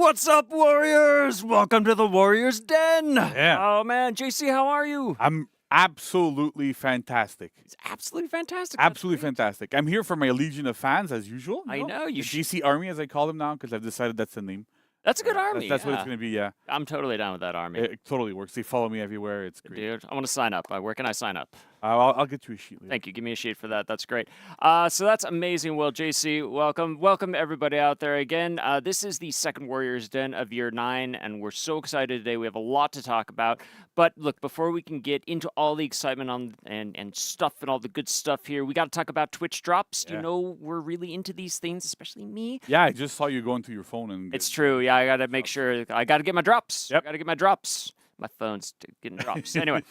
What's up, Warriors? Welcome to the Warriors Den. Yeah. Oh, man. JC, how are you? I'm absolutely fantastic. It's absolutely fantastic. Absolutely fantastic. I'm here for my legion of fans, as usual. I know. The GC Army, as I call them now, because I've decided that's the name. That's a good army. That's what it's going to be, yeah. I'm totally down with that army. It totally works. They follow me everywhere. It's great. Dude, I want to sign up. Where can I sign up? I'll get you a sheet later. Thank you. Give me a sheet for that. That's great. So that's amazing. Well, JC, welcome. Welcome, everybody out there again. This is the second Warriors Den of Year 9, and we're so excited today. We have a lot to talk about. But look, before we can get into all the excitement and stuff and all the good stuff here, we got to talk about Twitch drops. Yeah. You know, we're really into these things, especially me. Yeah, I just saw you going to your phone. And It's true. Yeah, I got to make sure. I got to get my drops. Yep. I got to get my drops. My phone's getting drops. Anyway,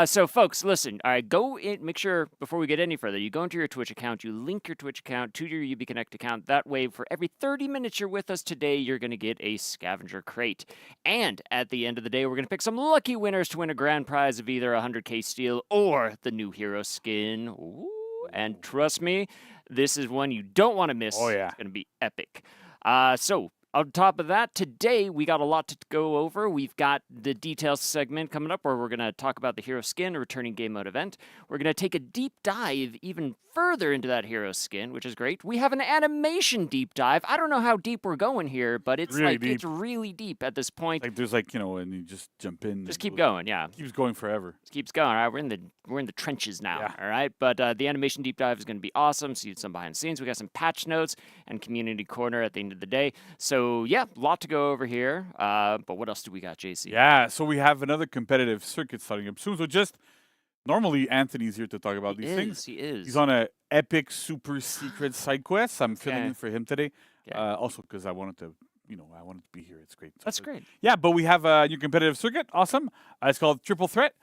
so folks, listen. All right, go in. Make sure before we get any further, you go into your Twitch account. You link your Twitch account to your UB Connect account. That way, for every 30 minutes you're with us today, you're going to get a scavenger crate. And at the end of the day, we're going to pick some lucky winners to win a grand prize of either 100K steel or the new hero skin. Ooh, and trust me, this is one you don't want to miss. Oh, yeah. It's going to be epic. So on top of that, today we got a lot to go over. We've got the details segment coming up where we're going to talk about the hero skin, a returning game mode event. We're going to take a deep dive even further into that hero skin, which is great. We have an animation deep dive. I don't know how deep we're going here, but it's really like deep. It's really deep at this point. Like there's and you just jump in. Just keep going, yeah. It keeps going forever. Just keeps going. All right, we're in the trenches now. Yeah. All right, but the animation deep dive is going to be awesome. See some behind the scenes. We got some patch notes and community corner at the end of the day. So yeah, a lot to go over here. But what else do we got, JC? Yeah, so we have another competitive circuit starting up soon. So just normally Anthony's here to talk about these things. He is. He's on a epic super secret side quest. I'm filling Okay. in for him today. Okay. Also because I wanted to, I wanted to be here. It's great. That's great. Yeah, but we have a new competitive circuit. Awesome. It's called Triple Threat.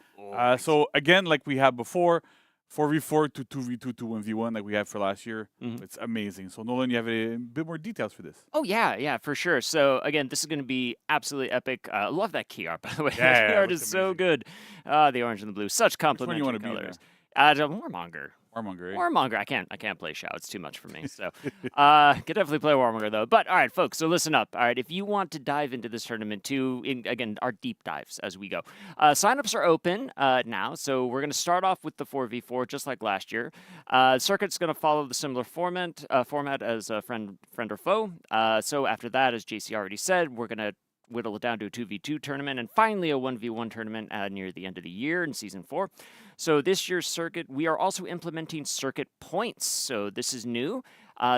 So again, like we had before, 4v4 to 2v2 to 1v1 like we had for last year. Mhm. It's amazing. So Nolan, you have a bit more details for this. Oh, yeah, for sure. So, again, this is going to be absolutely epic. I love that key art, by the way. Yeah, that key art looks is so amazing. good. The orange and the blue. Such complementary wanna be in colors. there? Warmonger. Warmonger, eh? Warmonger. I can't play Shao. It's too much for me. So, can definitely play Warmonger though. But all right, folks. So listen up. All right, if you want to dive into this tournament too, again, our deep dives as we go. Signups are open now. So we're going to start off with the 4v4 just like last year. Circuit's going to follow the similar format as friend or foe. So after that, as JC already said, we're going to whittle it down to a 2v2 tournament, and finally a 1v1 tournament near the end of the year in Season 4. So this year's circuit, we are also implementing circuit points. So this is new.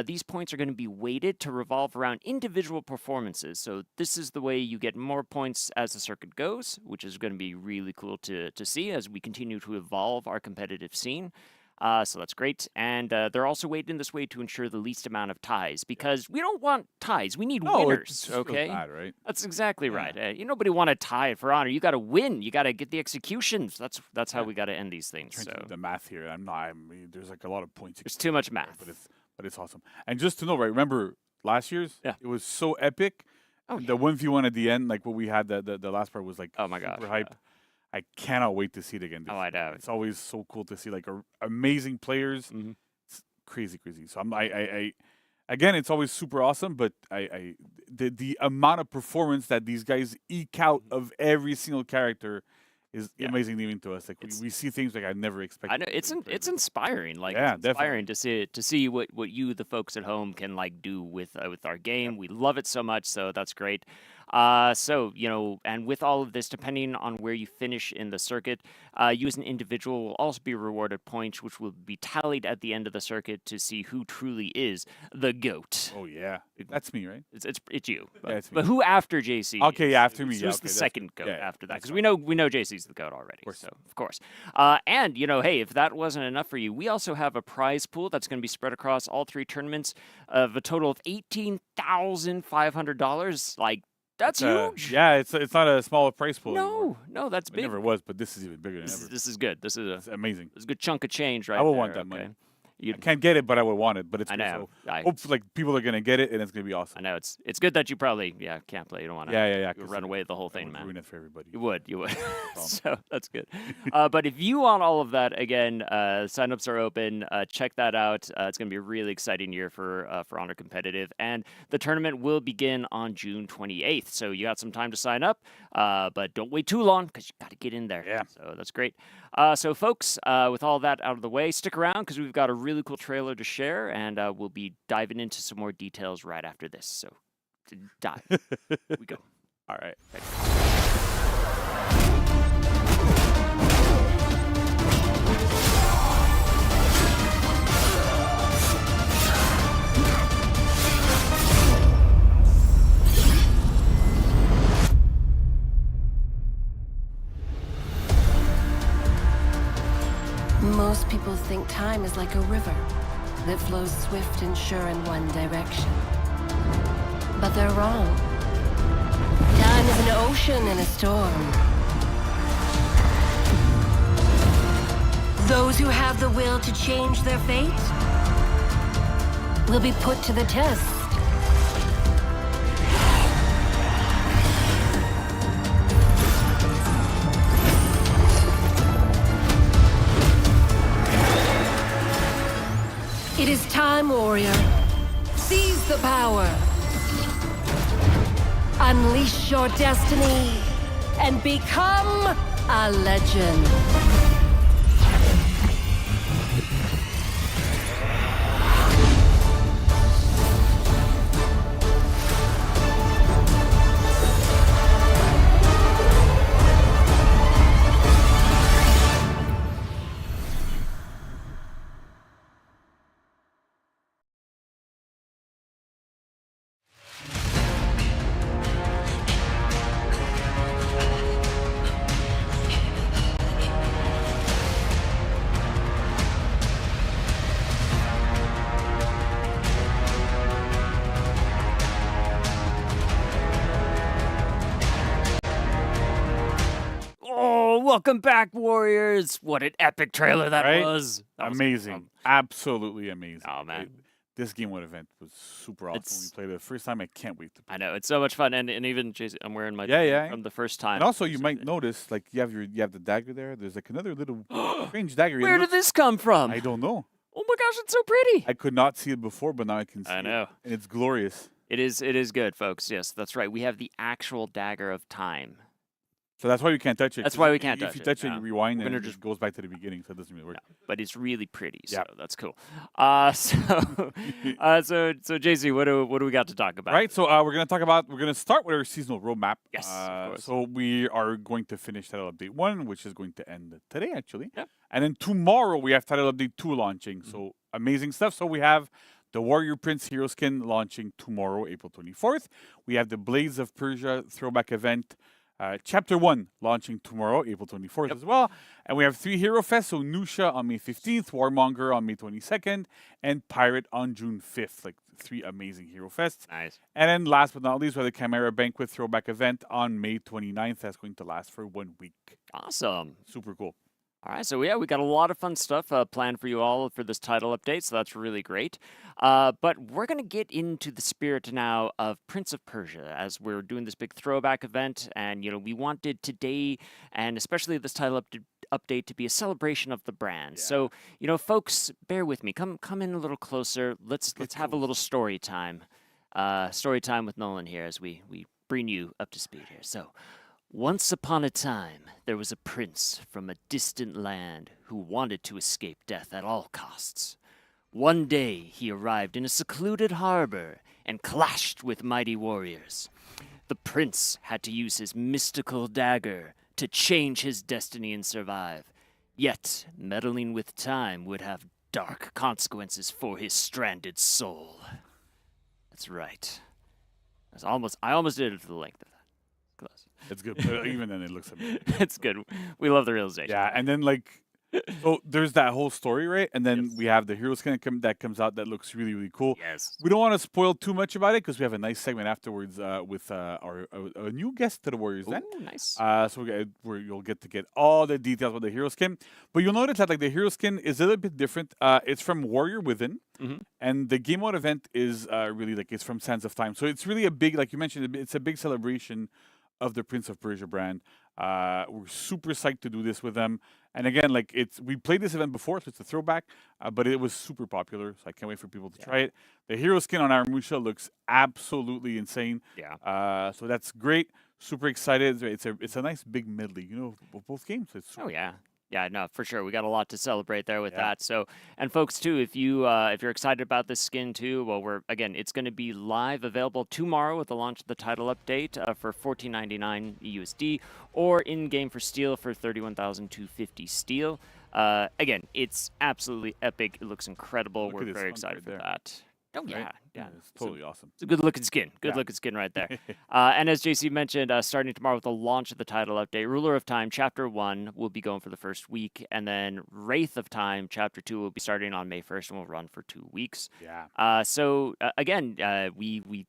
These points are going to be weighted to revolve around individual performances. So this is the way you get more points as the circuit goes, which is going to be really cool to see as we continue to evolve our competitive scene. So that's great. And they're also weighted in this way to ensure the least amount of ties, because we don't want ties. We need winners, it's just okay? feels bad, right? That's exactly right. Nobody want to tie for honor. You got to win. You got to get the executions. That's how we got to end these things. Trying to So do the math here. There's like a lot of points. there's too much math. But it's awesome. And just to know, right? Remember last year's? Yeah. It was so epic. Oh, The 1v1 at the end, like what we had, the last part was like Oh my gosh, super hype. I cannot wait to see it again. Oh, I know. It's always so cool to see like amazing players. Mhm. It's crazy. So again, it's always super awesome. But the amount of performance that these guys eke out of every single character is Yeah. amazing even to us. Like we see things like I never expected. I know it's inspiring. Like Yeah, it's inspiring to see what you, the folks at home, can like do with our game. We love it so much. So that's great. So, and with all of this, depending on where you finish in the circuit, you as an individual will also be rewarded points, which will be tallied at the end of the circuit to see who truly is the GOAT. Oh yeah, that's me, right? It's you. But, it's me. but who after JC? Okay, is? yeah, after me, Who's yeah, the okay, that's second good. GOAT Yeah, after that? that's Because we know JC's the GOAT already. course. So of course. And hey, if that wasn't enough for you, we also have a prize pool that's going to be spread across all 3 tournaments of a total of $18,500. Like, that's huge. Yeah, it's not a small price pool. No, anymore. that's It big. never was, but this is even bigger than This ever. is good. This is It's amazing. a good chunk of change right I will there, want that money. I can't get it, but I would want it. But it's I good, know. so hopefully, like people are gonna get it, and it's gonna be I awesome. know it's good that you probably can't play. You don't want to Yeah. run away with the whole thing, man. Ruin it for everybody. You would. So that's good. But if you want all of that, again, signups are open. Check that out. It's going to be a really exciting year for Honor Competitive, and the tournament will begin on June 28th. So you got some time to sign up, but don't wait too long because you got to get in there. Yeah. So that's great. So folks, with all that out of the way, stick around because we've got a really cool trailer to share, and we'll be diving into some more details right after this. So to dive, here we go. All right. Most people think time is like a river that flows swift and sure in one direction. But they're wrong. Time is an ocean in a storm. Those who have the will to change their fate will be put to the test. It is time, warrior. Seize the power. Unleash your destiny and become a legend. Welcome back, Warriors! What an epic trailer that was. That was amazing. awesome. Absolutely amazing. Oh, man. This Game 1 event was super awesome. When we played it the first time. I can't wait to play. I know. It's so much fun. And even, Jason, I'm wearing my from the first time. And also, you might notice, like, you have the dagger there. There's, like, another little strange dagger. Where did this come from? I don't know. Oh, my gosh, it's so pretty. I could not see it before, but now I can see it. I know. And it's glorious. It is good, folks. Yes, that's right. We have the actual dagger of time. So that's why we can't touch it. That's why we can't touch it. If you touch it, you rewind, and it just just goes back to the beginning, so it doesn't really work. No, but it's really pretty, so Yeah. that's cool. So JC, what do we got to talk about? Right, so we're gonna start with our seasonal roadmap. Yes, of course. So we are going to finish Title Update 1, which is going to end today, actually. Yep. And then tomorrow we have Title Update 2 launching. So amazing stuff. So we have the Warrior Prince Hero Skin launching tomorrow, April 24th. We have the Blades of Persia throwback event. Chapter 1 launching tomorrow, April 24th as well. And we have 3 Hero Fests, so Nusha on May 15th, Warmonger on May 22nd, and Pirate on June 5th. Like 3 amazing Hero Fests. Nice. And then last but not least, we have the Chimera Banquet throwback event on May 29th. That's going to last for 1 week. Awesome. Super cool. All right, so we got a lot of fun stuff planned for you all for this title update, so that's really great. But we're going to get into the spirit now of Prince of Persia as we're doing this big throwback event, and we wanted today, and especially this title update, to be a celebration of the brand. Yeah. So folks, bear with me. Come in a little closer. Let's have a little story time. Story time with Nolan here as we bring you up to speed here. So. Once upon a time, there was a prince from a distant land who wanted to escape death at all costs. One day, he arrived in a secluded harbor and clashed with mighty warriors. The prince had to use his mystical dagger to change his destiny and survive. Yet, meddling with time would have dark consequences for his stranded soul. That's right. I almost did it to the length of that. Close. It's good. But even then, it looks amazing. It's good. We love the realization. Yeah, and then, like, So there's that whole story, right? And then we have the hero skin that comes out that looks really, really cool. Yes. We don't want to spoil too much about it because we have a nice segment afterwards with our a new guest to the Warriors. Then, Ooh, nice. so where you'll get to get all the details about the hero skin. But you'll notice that like the hero skin is a little bit different. It's from Warrior Within, and the game mode event is really like it's from Sands of Time. So it's really a big, like you mentioned, it's a big celebration of the Prince of Persia brand. We're super psyched to do this with them. And again, like we played this event before, so it's a throwback, but it was super popular. So I can't wait for people to try it. The hero skin on our Musha looks absolutely insane. Yeah. So that's great. Super excited. It's a nice big medley, you know, of both games. It's super Oh yeah. Yeah, no, for sure. We got a lot to celebrate there with Yeah. that. So, and folks too, if you're excited about this skin too, well, it's going to be live available tomorrow with the launch of the title update for $14.99 USD, or in game for steel for 31,250 steel. Again, it's absolutely epic. It looks incredible. Look at We're this very font excited right for there. that. Oh yeah, right? yeah. It's totally awesome. It's a good looking skin. Good Yeah. looking skin right there. And as JC mentioned, starting tomorrow with the launch of the title update, Ruler of Time Chapter 1 will be going for the first week, and then Wraith of Time Chapter 2 will be starting on May 1st and will run for 2 weeks. Yeah. So again,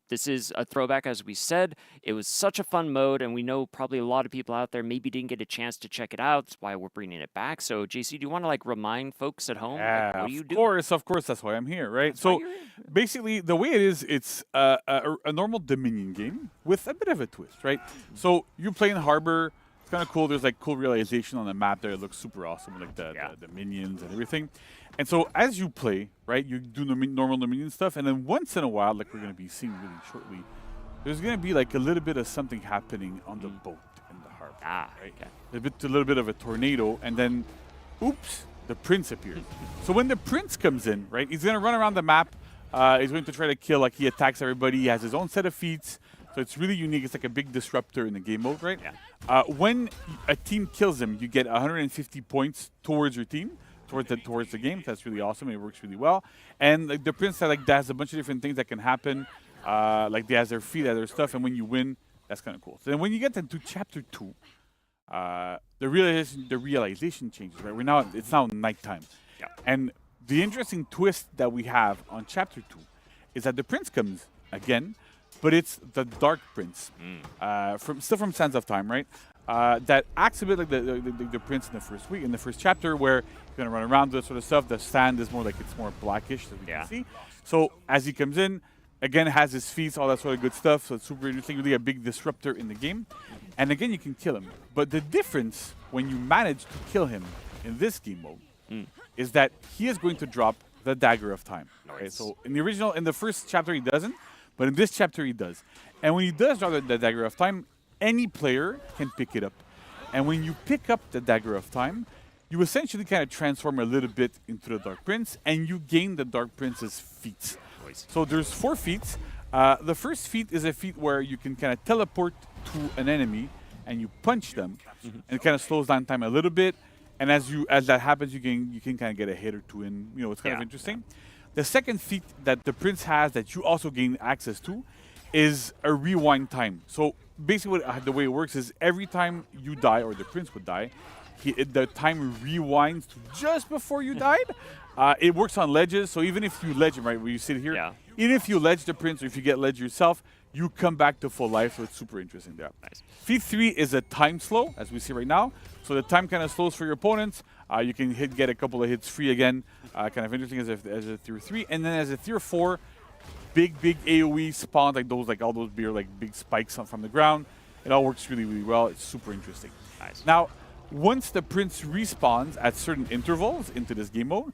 this is a throwback, as we said. It was such a fun mode, and we know probably a lot of people out there maybe didn't get a chance to check it out. That's why we're bringing it back. So JC, do you want to like remind folks at home like, what do you do? Of course, that's why I'm here, right? That's why So you're here. basically, the way it is, it's a normal Dominion game with a bit of a twist, right? So you play in Harbor. It's kind of cool. There's like cool realization on the map there. It looks super awesome, like the minions and everything. And so as you play, right, you do normal Dominion stuff, and then once in a while, like we're going to be seeing really shortly, there's going to be like a little bit of something happening on the boat in the harbor. Right? Okay. A little bit of a tornado, and then, oops, the prince appears. So when the prince comes in, right, he's going to run around the map. He's going to try to kill, like he attacks everybody. He has his own set of feats. So it's really unique. It's like a big disruptor in the game mode, right? Yeah. When a team kills him, you get 150 points towards your team, towards the game. That's really awesome. It works really well. And like the prince has a bunch of different things that can happen. Like they has their feet, their stuff, and when you win, that's kind of cool. So then when you get into chapter 2, the realization changes, right? It's now nighttime. Yeah. And the interesting twist that we have on chapter 2 is that the prince comes again, but it's the Dark Prince, still from Sands of Time, right? That acts a bit like the prince in the first chapter, where he's gonna run around, this sort of stuff. The sand is more blackish, as we can see. So as he comes in, again has his feet, all that sort of good stuff. So it's super interesting, really a big disruptor in the game. And again, you can kill him. But the difference when you manage to kill him in this game mode is that he is going to drop the Dagger of Time. Okay? So in the first chapter, he doesn't, but in this chapter, he does. And when he does drop the Dagger of Time, any player can pick it up. And when you pick up the Dagger of Time, you essentially kind of transform a little bit into the Dark Prince, and you gain the Dark Prince's feats. So there's 4 feats. The first feat is a feat where you can kind of teleport to an enemy, and you punch them, and it kind of slows down time a little bit. And as that happens, you can kind of get a hit or two in. You know, it's kind of interesting. The second feat that the prince has that you also gain access to is a rewind time. So basically, the way it works is every time you die, or the prince would die, the time rewinds to just before you died. It works on ledges, so even if you ledge him, right, where you sit here, even if you ledge the prince, or if you get ledge yourself, you come back to full life, so it's super interesting there. Nice. Feat 3 is a time slow, as we see right now. So the time kind of slows for your opponents. You can get a couple of hits free again. Kind of interesting as a tier 3. And then as a tier 4, big AoE spawn, like all those big spikes from the ground. It all works really, really well. It's super interesting. Nice. Now, once the prince respawns at certain intervals into this game mode,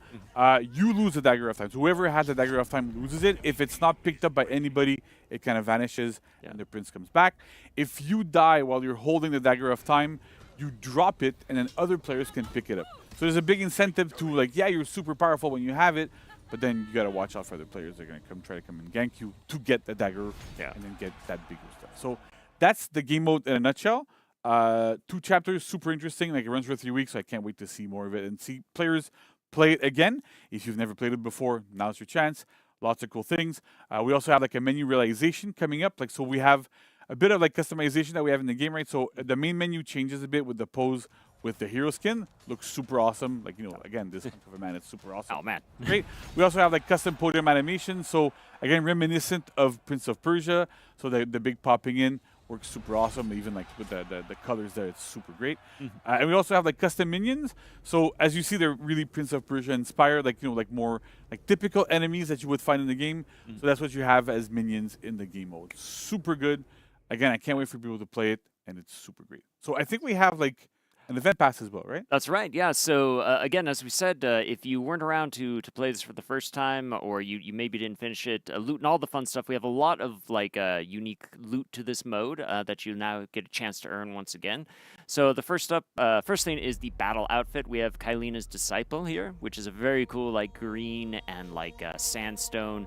you lose the Dagger of Time. So whoever has the Dagger of Time loses it. If it's not picked up by anybody, it kind of vanishes, and the prince comes back. If you die while you're holding the Dagger of Time, you drop it, and then other players can pick it up. So there's a big incentive to, you're super powerful when you have it, but then you got to watch out for other players. They're going to try to come and gank you to get the dagger and then get that bigger stuff. So that's the game mode in a nutshell. 2 chapters, super interesting. Like, it runs for 3 weeks, so I can't wait to see more of it and see players play it again. If you've never played it before, now's your chance. Lots of cool things. We also have a menu realization coming up. So we have a bit of customization that we have in the game, right? So the main menu changes a bit with the pose with the hero skin looks super awesome. Like, you know, again, this hunk of a man is super awesome. Oh, man. Great. We also have like custom podium animation. So again, reminiscent of Prince of Persia. So the big popping in works super awesome. Even like with the colors there, it's super great. And we also have like custom minions. So as you see, they're really Prince of Persia inspired, like, you know, like more like typical enemies that you would find in the game. So that's what you have as minions in the game mode. Super good. Again, I can't wait for people to play it, and it's super great. So I think we have like an event pass as well, right? That's right. Yeah. So again, as we said, if you weren't around to play this for the first time, or you maybe didn't finish it, loot and all the fun stuff, we have a lot of like unique loot to this mode that you now get a chance to earn once again. So the first thing is the battle outfit. We have Kylina's Disciple here, which is a very cool like green and like sandstone.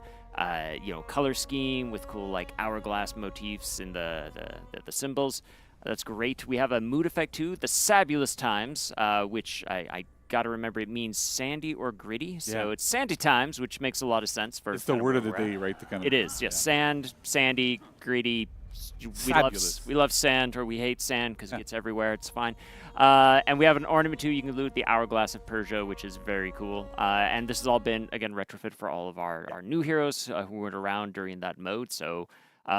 You know, color scheme with cool like hourglass motifs in the symbols. That's great. We have a mood effect too, the Sabulous Times, which I got to remember it means sandy or gritty. So it's sandy times, which makes a lot of sense for. It's the word of the day, right? To kind of it is, yes. Sand, sandy, gritty. We love sand, or we hate sand because it gets everywhere. It's fine. And we have an ornament too. You can loot the Hourglass of Persia, which is very cool. And this has all been, again, retrofit for all of our new heroes who weren't around during that mode. So,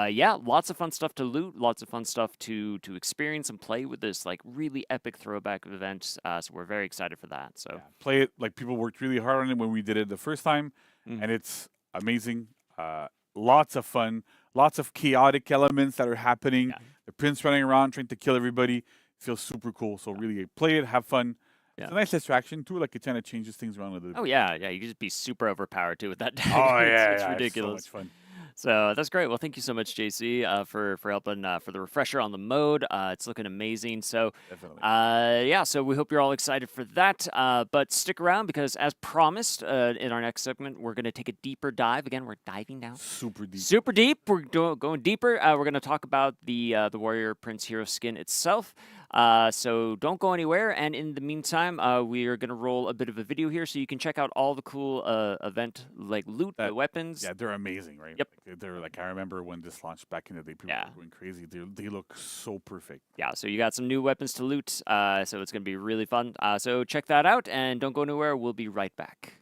yeah, lots of fun stuff to loot, lots of fun stuff to experience and play with this like really epic throwback event. So we're very excited for that. So play it. Like, people worked really hard on it when we did it the first time, and it's amazing. Lots of fun, lots of chaotic elements that are happening. The prince running around trying to kill everybody feels super cool. So really play it, have fun. It's a nice distraction too. Like, it kind of changes things around a little bit. Oh yeah, you can just be super overpowered too with that deck. Oh it's ridiculous. It's so much fun. So that's great. Well, thank you so much, JC, for helping for the refresher on the mode. It's looking amazing. So, yeah. So we hope you're all excited for that. But stick around because, as promised, in our next segment, we're going to take a deeper dive. Again, we're diving down super deep. Super deep. We're going deeper. We're going to talk about the Warrior Prince hero skin itself. So don't go anywhere. And in the meantime, we are going to roll a bit of a video here so you can check out all the cool event like loot, the weapons. Yeah, they're amazing, right? Yep. Like, they're like, I remember when this launched back in the day, people were going crazy. They look so perfect. Yeah, so you got some new weapons to loot. So it's going to be really fun. So check that out and don't go anywhere. We'll be right back.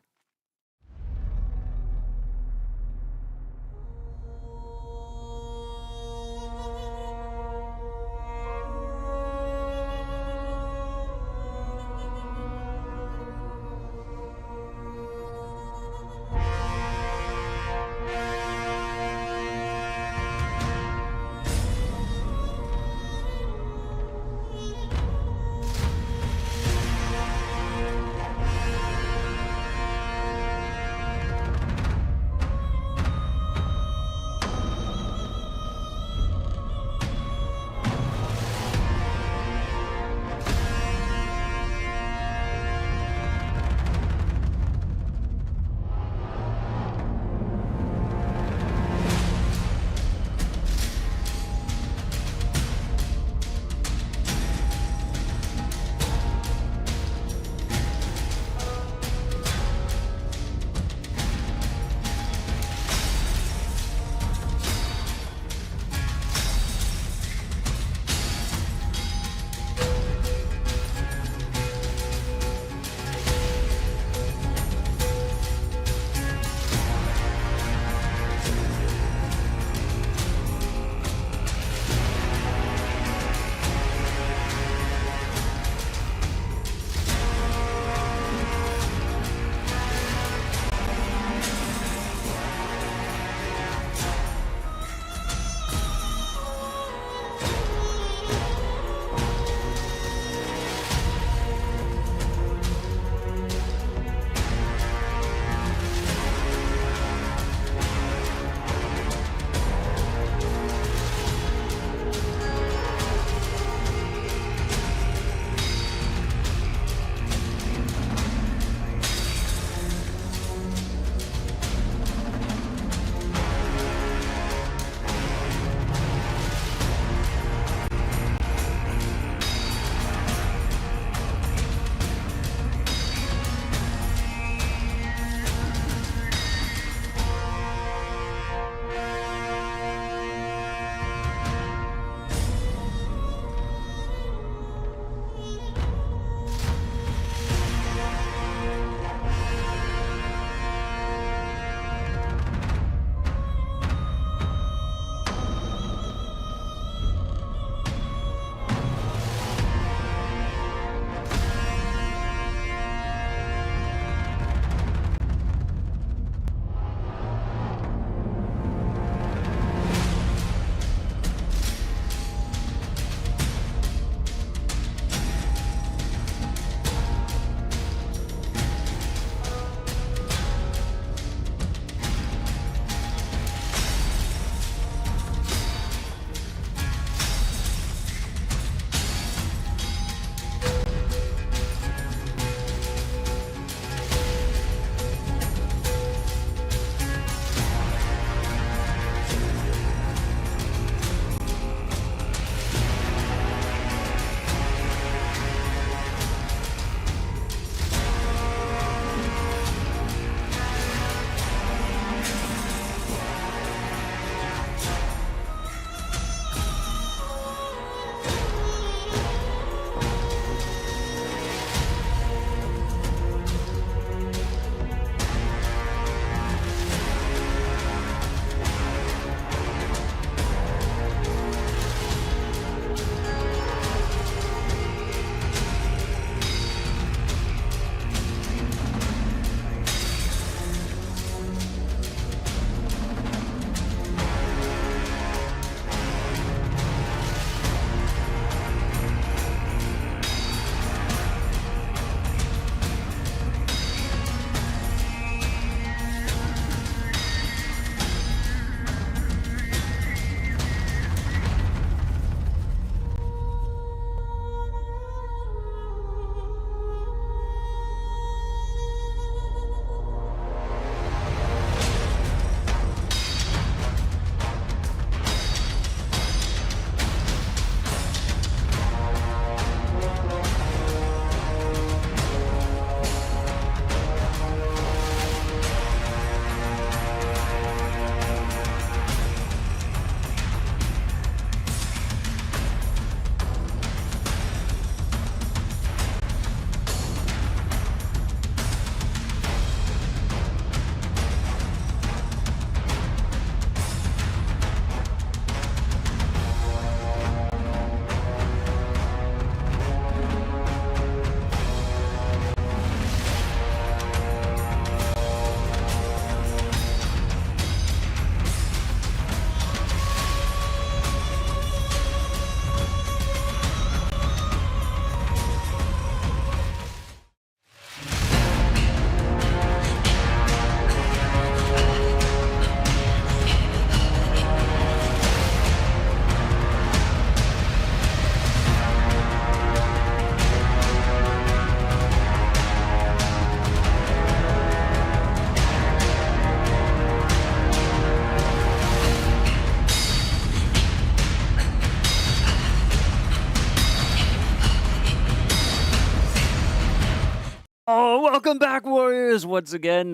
Oh, welcome back, Warriors, once again.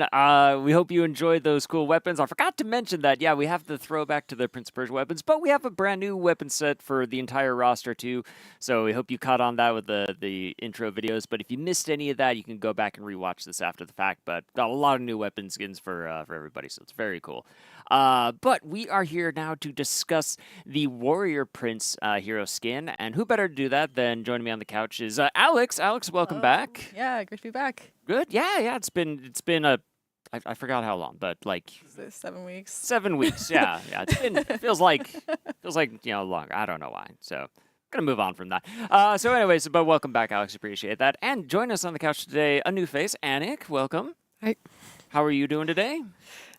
We hope you enjoyed those cool weapons. I forgot to mention that, yeah, we have the throwback to the Prince of Persia weapons, but we have a brand new weapon set for the entire roster, too. So we hope you caught on that with the intro videos. But if you missed any of that, you can go back and rewatch this after the fact. But got a lot of new weapon skins for everybody, so it's very cool. But we are here now to discuss the Warrior Prince hero skin. And who better to do that than joining me on the couch is Alex. Alex, welcome back. Yeah, great to be back. Good. Yeah. It's been a I forgot how long, but like 7 weeks. 7 weeks. Yeah. It feels like long. I don't know why. So gonna move on from that. So anyways, but welcome back, Alex. Appreciate that. And join us on the couch today, a new face, Anik. Welcome. Hi. How are you doing today?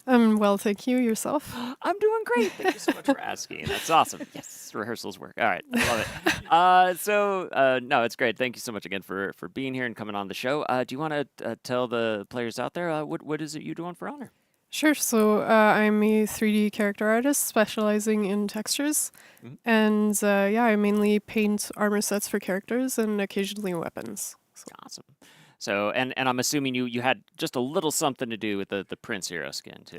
Well, thank you. Yourself? I'm doing great. Thank you so much for asking. That's awesome. Yes, rehearsals work. All right, I love it. No, it's great. Thank you so much again for being here and coming on the show. Do you want to tell the players out there what is it you doing for Honor? Sure. So I'm a 3D character artist specializing in textures. And I mainly paint armor sets for characters and occasionally weapons. So. Awesome. So, and I'm assuming you had just a little something to do with the Prince hero skin, too.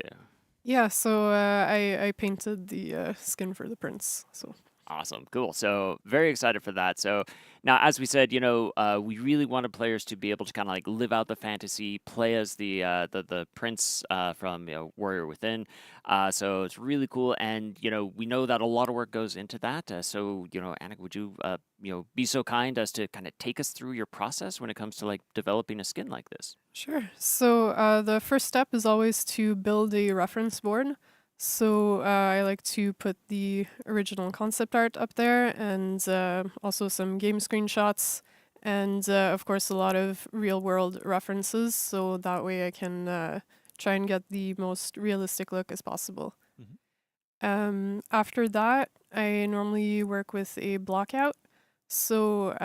Yeah, so I painted the skin for the prince. So. Awesome. Cool. So very excited for that. So now, as we said, we really wanted players to be able to kind of like live out the fantasy, play as the prince from Warrior Within. So it's really cool. And, we know that a lot of work goes into that. So, Anik, would you, be so kind as to kind of take us through your process when it comes to like developing a skin like this? Sure. So the first step is always to build a reference board. So I like to put the original concept art up there and also some game screenshots and of course a lot of real world references, so that way I can try and get the most realistic look as possible. After that, I normally work with a blockout. So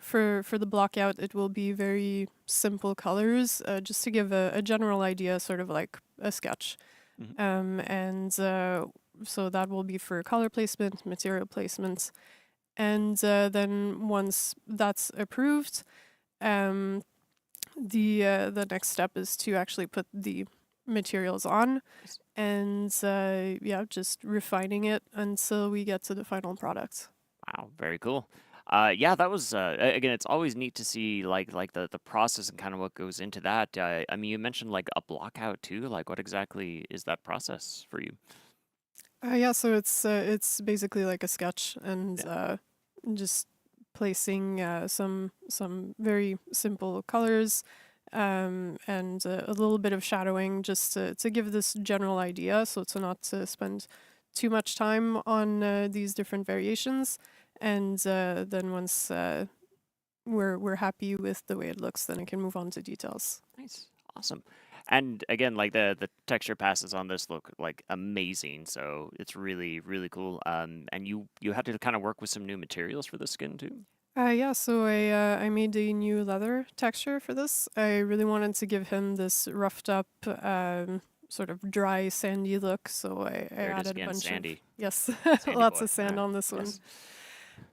for the blockout, it will be very simple colors, just to give a general idea, sort of like a sketch. So that will be for color placement, material placement, and then once that's approved, the next step is to actually put the materials on, and just refining it until we get to the final product. Wow, very cool. That was again. It's always neat to see like the process and kind of what goes into that. I mean, you mentioned like a blockout too. Like, what exactly is that process for you? So it's basically like a sketch and just placing some very simple colors and a little bit of shadowing just to give this general idea, so to not to spend too much time on these different variations. And then once we're happy with the way it looks, then I can move on to details. Nice, awesome. And again, like the texture passes on this look like amazing, so it's really really cool. And you had to kind of work with some new materials for the skin too. So I made a new leather texture for this. I really wanted to give him this roughed up, sort of dry, sandy look, so I added a bunch sandy. of yes, Sandy lots boy. of sand on this Yes. one.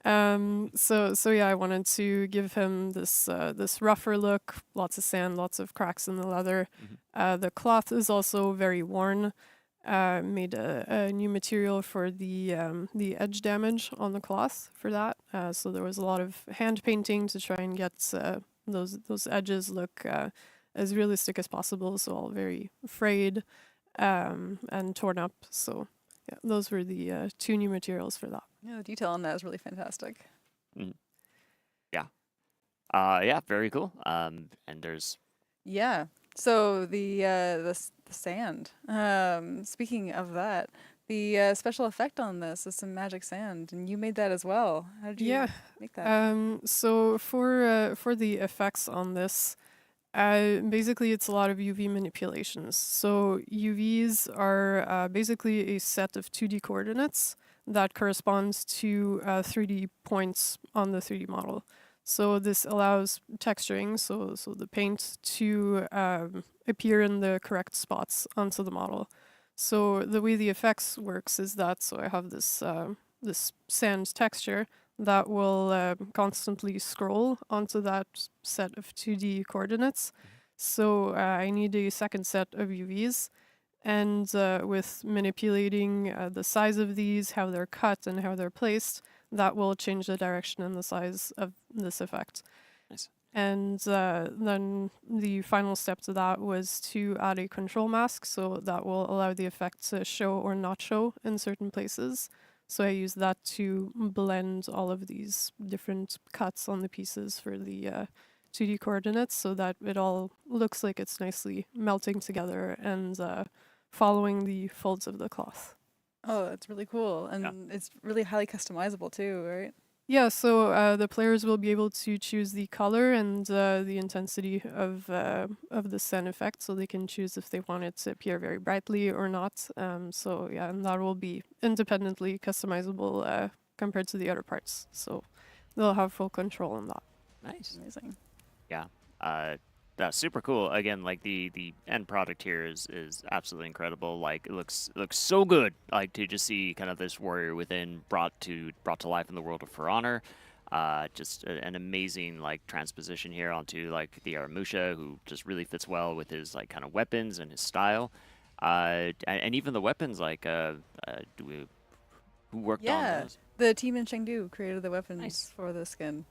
I wanted to give him this rougher look, lots of sand, lots of cracks in the leather. The cloth is also very worn. Made a new material for the edge damage on the cloth for that. So there was a lot of hand painting to try and get those edges look as realistic as possible, so all very frayed and torn up. So yeah, those were the two new materials for that. Yeah, the detail on that is really fantastic. Very cool. And there's Yeah. So the sand. Speaking of that, the special effect on this is some magic sand, and you made that as well. How did you make that? So for the effects on this, basically it's a lot of UV manipulations. So UVs are basically a set of 2D coordinates that corresponds to 3D points on the 3D model. So this allows texturing, so the paint to appear in the correct spots onto the model. So the way the effects works is that, so I have this this sand texture that will constantly scroll onto that set of 2D coordinates. So I need a second set of UVs. And with manipulating the size of these, how they're cut and how they're placed, that will change the direction and the size of this effect. Nice. And then the final step to that was to add a control mask, so that will allow the effect to show or not show in certain places. So I use that to blend all of these different cuts on the pieces for the 2D coordinates so that it all looks like it's nicely melting together and following the folds of the cloth. Oh, that's really cool. And it's really highly customizable too, right? Yeah, so the players will be able to choose the color and the intensity of the scene effect, so they can choose if they want it to appear very brightly or not. So yeah, and that will be independently customizable compared to the other parts. So they'll have full control on that. Nice. Amazing. Yeah. That's super cool. Again, like the end product here is absolutely incredible. Like it looks so good. Like to just see kind of this warrior within brought to life in the world of For Honor. Just an amazing like transposition here onto like the Aramusha, who just really fits well with his like kind of weapons and his style. And even the weapons like who worked on those? The team in Chengdu created the weapons for the skin.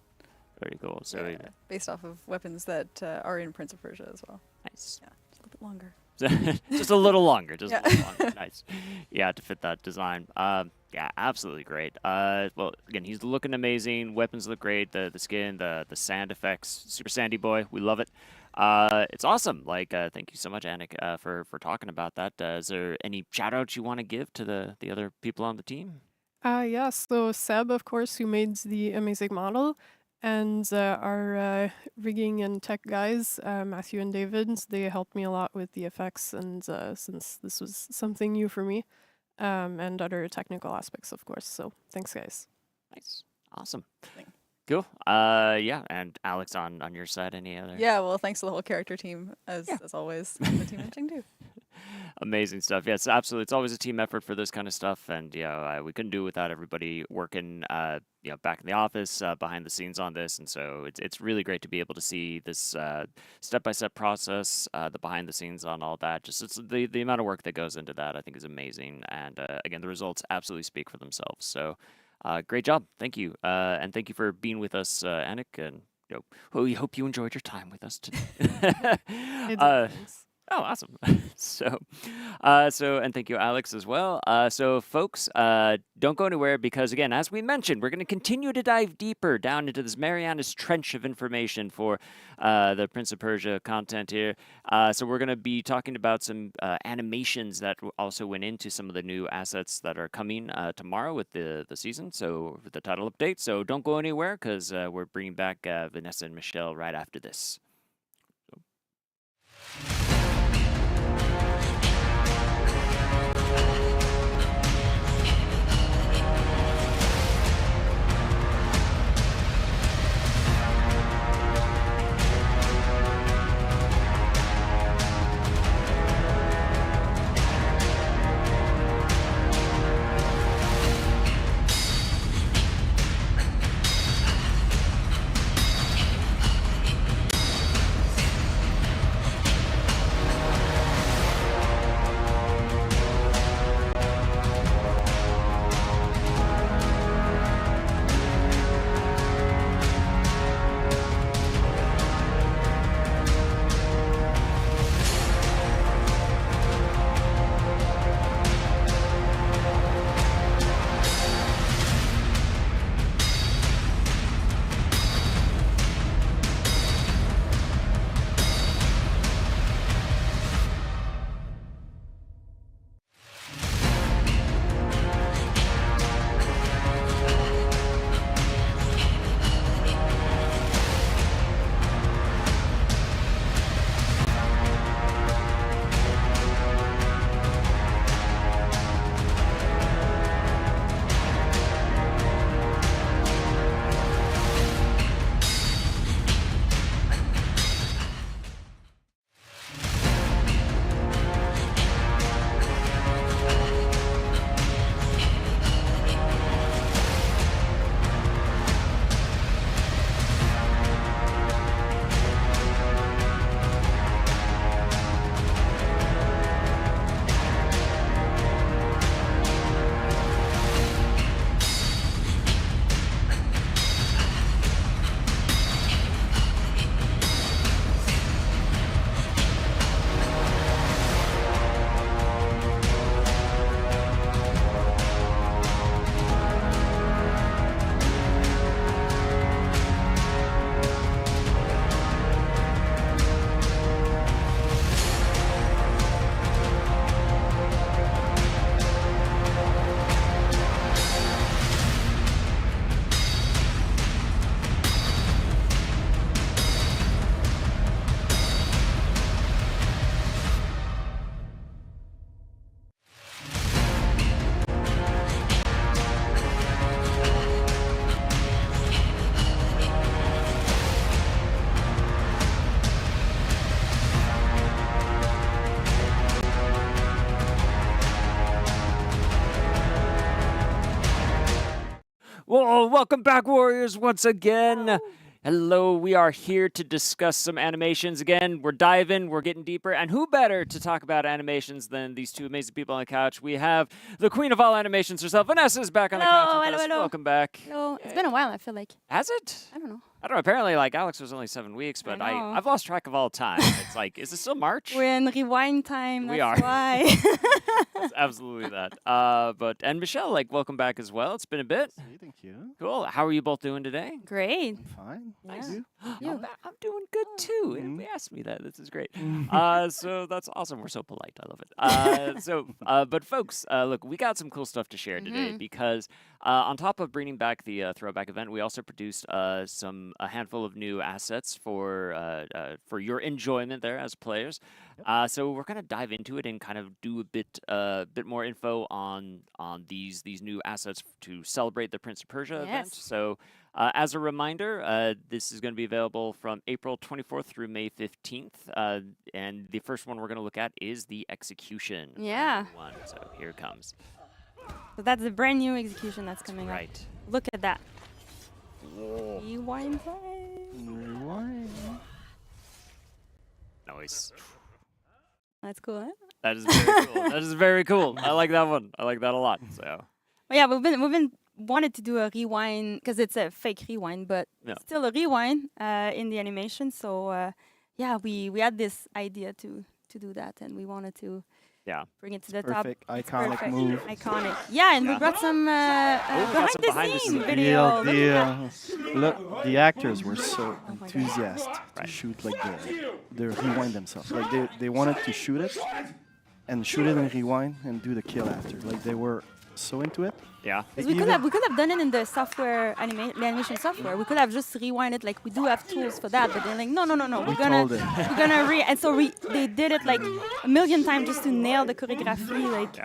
Very cool. So based off of weapons that are in Prince of Persia as well. Nice. Yeah, just a little bit longer. Just a little longer. Just a little longer. Nice. Yeah, to fit that design. Yeah, absolutely great. Well, again, he's looking amazing. Weapons look great. The skin, the sand effects, super sandy boy. We love it. It's awesome. Like, thank you so much, Anik, for talking about that. Is there any shout outs you want to give to the other people on the team? Yeah, so Seb, of course, who made the amazing model. And our rigging and tech guys, Matthew and David, they helped me a lot with the effects, and since this was something new for me, and other technical aspects, of course. So thanks, guys. Nice. Awesome. Cool. Yeah, and Alex, on your side, any other? Yeah, well, thanks to the whole character team, as always, and the team in Chengdu. Amazing stuff. Yeah, it's absolutely. It's always a team effort for this kind of stuff, and we couldn't do it without everybody working, back in the office, behind the scenes on this, and so it's really great to be able to see this step-by-step process, the behind the scenes on all that. Just it's the amount of work that goes into that, I think, is amazing, and again, the results absolutely speak for themselves. So, great job. Thank you, and thank you for being with us, Anik, and we hope you enjoyed your time with us today. Oh, awesome. So, and thank you, Alex, as well. So, folks, don't go anywhere because, again, as we mentioned, we're going to continue to dive deeper down into this Marianas Trench of information for the Prince of Persia content here. So we're going to be talking about some animations that also went into some of the new assets that are coming tomorrow with the season, so with the title update. So don't go anywhere because we're bringing back Vanessa and Michelle right after this. Oh, welcome back, Warriors, once again. Hello, we are here to discuss some animations. Again, we're diving, we're getting deeper, and who better to talk about animations than these two amazing people on the couch? We have the queen of all animations herself. Vanessa's back on the couch with us. Hello. Welcome back. Hello. It's been a while, I feel like. Has it? I don't know. I don't know. Apparently, like, Alex was only 7 weeks, but know. I've lost track of all time. It's like, is it still March? We're in rewind time. We That's are. why. It's absolutely that. And Michelle, like, welcome back as well. It's been a bit. Hey, thank you. Cool. How are you both doing today? Great. I'm fine. Nice. You? I'm doing good too. They asked me that. This is great. So that's awesome. We're so polite. I love it. But folks, look, we got some cool stuff to share today because on top of bringing back the throwback event, we also produced a handful of new assets for your enjoyment there as players. So we're gonna dive into it and kind of do a bit more info on these new assets to celebrate the Prince of Persia event. Yes. So. As a reminder, this is going to be available from April 24th through May 15th. And the first one we're going to look at is the Execution. Yeah. One. So here it comes. So that's the brand new execution that's coming up. Right. Look at that. Whoa. Rewind time. Rewind. Nice. That's cool, huh? That is very cool. That is very cool. I like that one. I like that a lot. So. Well, yeah, we've been wanted to do a rewind because it's a fake rewind, but still a rewind in the animation. So yeah, we had this idea to do that, and we wanted to bring it to the top. Perfect. Iconic move. Iconic. Yeah, and we brought some behind the scene video. Look, the actors were so enthusiastic to shoot like the rewind themselves. Like they wanted to shoot it and shoot it in rewind and do the kill after. Like they were so into it. Yeah. We could have done it in the software the animation software. We could have just rewind it, like we do have tools for that, but they're like, no. We're gonna and so they did it like a million times just to nail the choreography. Like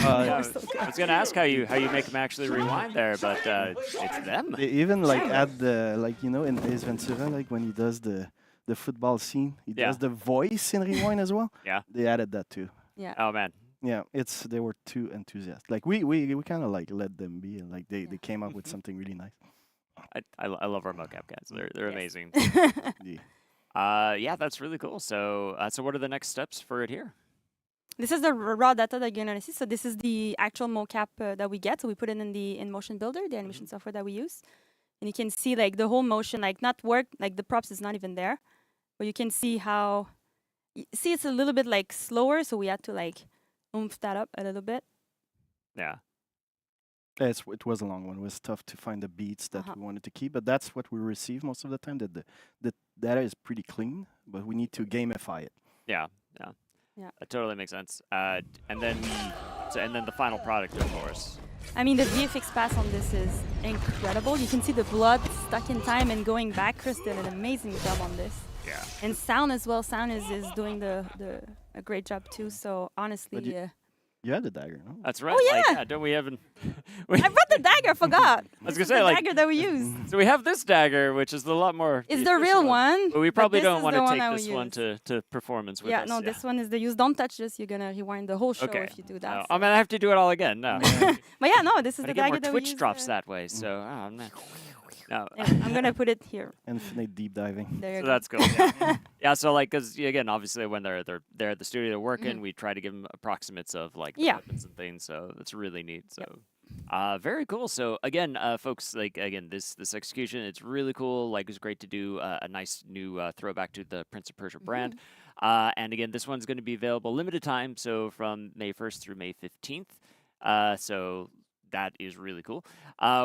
I was gonna ask how you make them actually rewind there, but it's them. They even like add the in Ace Ventura, like when he does the football scene, he does the voice in rewind as well. Yeah. They added that too. Yeah. Oh man. Yeah, they were too enthusiastic. Like we kind of like let them be, and like they came up with something really nice. I love our mocap guys. They're amazing. Yeah. That's really cool. So what are the next steps for it here? This is the raw data that you're gonna see. So this is the actual mocap that we get. So we put it in Motion Builder, the animation software that we use, and you can see like the whole motion, like not work, like the props is not even there, but you can see how. See, it's a little bit like slower, so we had to like oomph that up a little bit. Yeah. It was a long one. It was tough to find the beats that we wanted to keep, but that's what we receive most of the time. That the data is pretty clean, but we need to gamify it. Yeah. That totally makes sense. And then the final product, of course. I mean, the VFX pass on this is incredible. You can see the blood stuck in time and going back. Chris did an amazing job on this. Yeah. And sound as well. Sound is doing a great job too. So honestly, you had the dagger, no? That's right. Oh yeah. Don't we have? I brought the dagger. I forgot. I was gonna the say like dagger that we used. So we have this dagger, which is a lot more. It's the real one. But we probably don't want to one take this one to performance with us. Yeah, no, this one is the use. Don't touch this. You're gonna rewind the whole show if you do that. So. I mean, I have to do it all again. No. But yeah, no, this is the dagger that we use. Twitch drops that way. So oh man. No. Yeah, I'm gonna put it here. Infinite deep diving. There you go. That's cool. Yeah. So like, cause again, obviously when they're at the studio, they're working. We try to give them approximates of like the weapons and things. So that's really neat. So. Very cool. So again, folks, like again, this execution, it's really cool. Like, it's great to do a nice new throwback to the Prince of Persia brand. And again, this one's going to be available limited time, so from May 1st through May 15th. So that is really cool.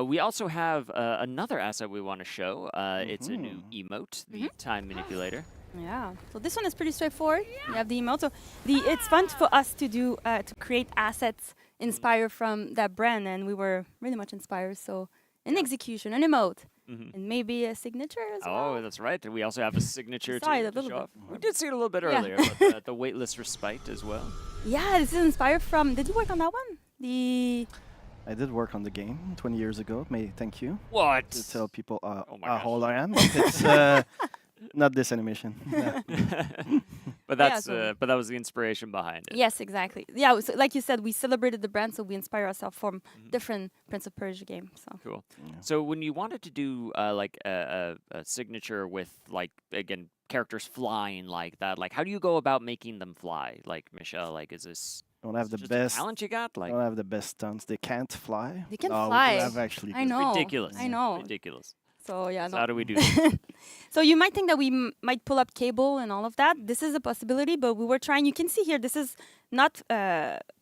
We also have another asset we want to show. It's a new emote, the Time Manipulator. Yeah. So this one is pretty straightforward. You have the emote. So it's fun for us to do to create assets inspired from that brand, and we were really much inspired. So an execution, an emote, and maybe a signature as well. Oh, that's right. We also have a signature to show off. bit. We did see it a little bit earlier, but the Weightless Respite as well. Yeah, this is inspired from. Did you work on that one? I did work on the game 20 years ago. Thank you. What? To tell people my gosh. how old I am. But Not this animation. But Yeah, that's but that was the inspiration behind it. Yes, exactly. Yeah, so like you said, we celebrated the brand, so we inspire ourselves from different Prince of Persia games. So Cool. So when you wanted to do like a signature with like again characters flying like that, like how do you go about making them fly? Like Michelle, like is this Don't have the just a best. talent you got? Like Don't have the best stunts. They can't fly. They can no, fly. We do have actually. I good- know. ridiculous. I know. Ridiculous. So yeah, So no. how do we do that? So you might think that we might pull up cable and all of that. This is a possibility, but we were trying. You can see here, this is not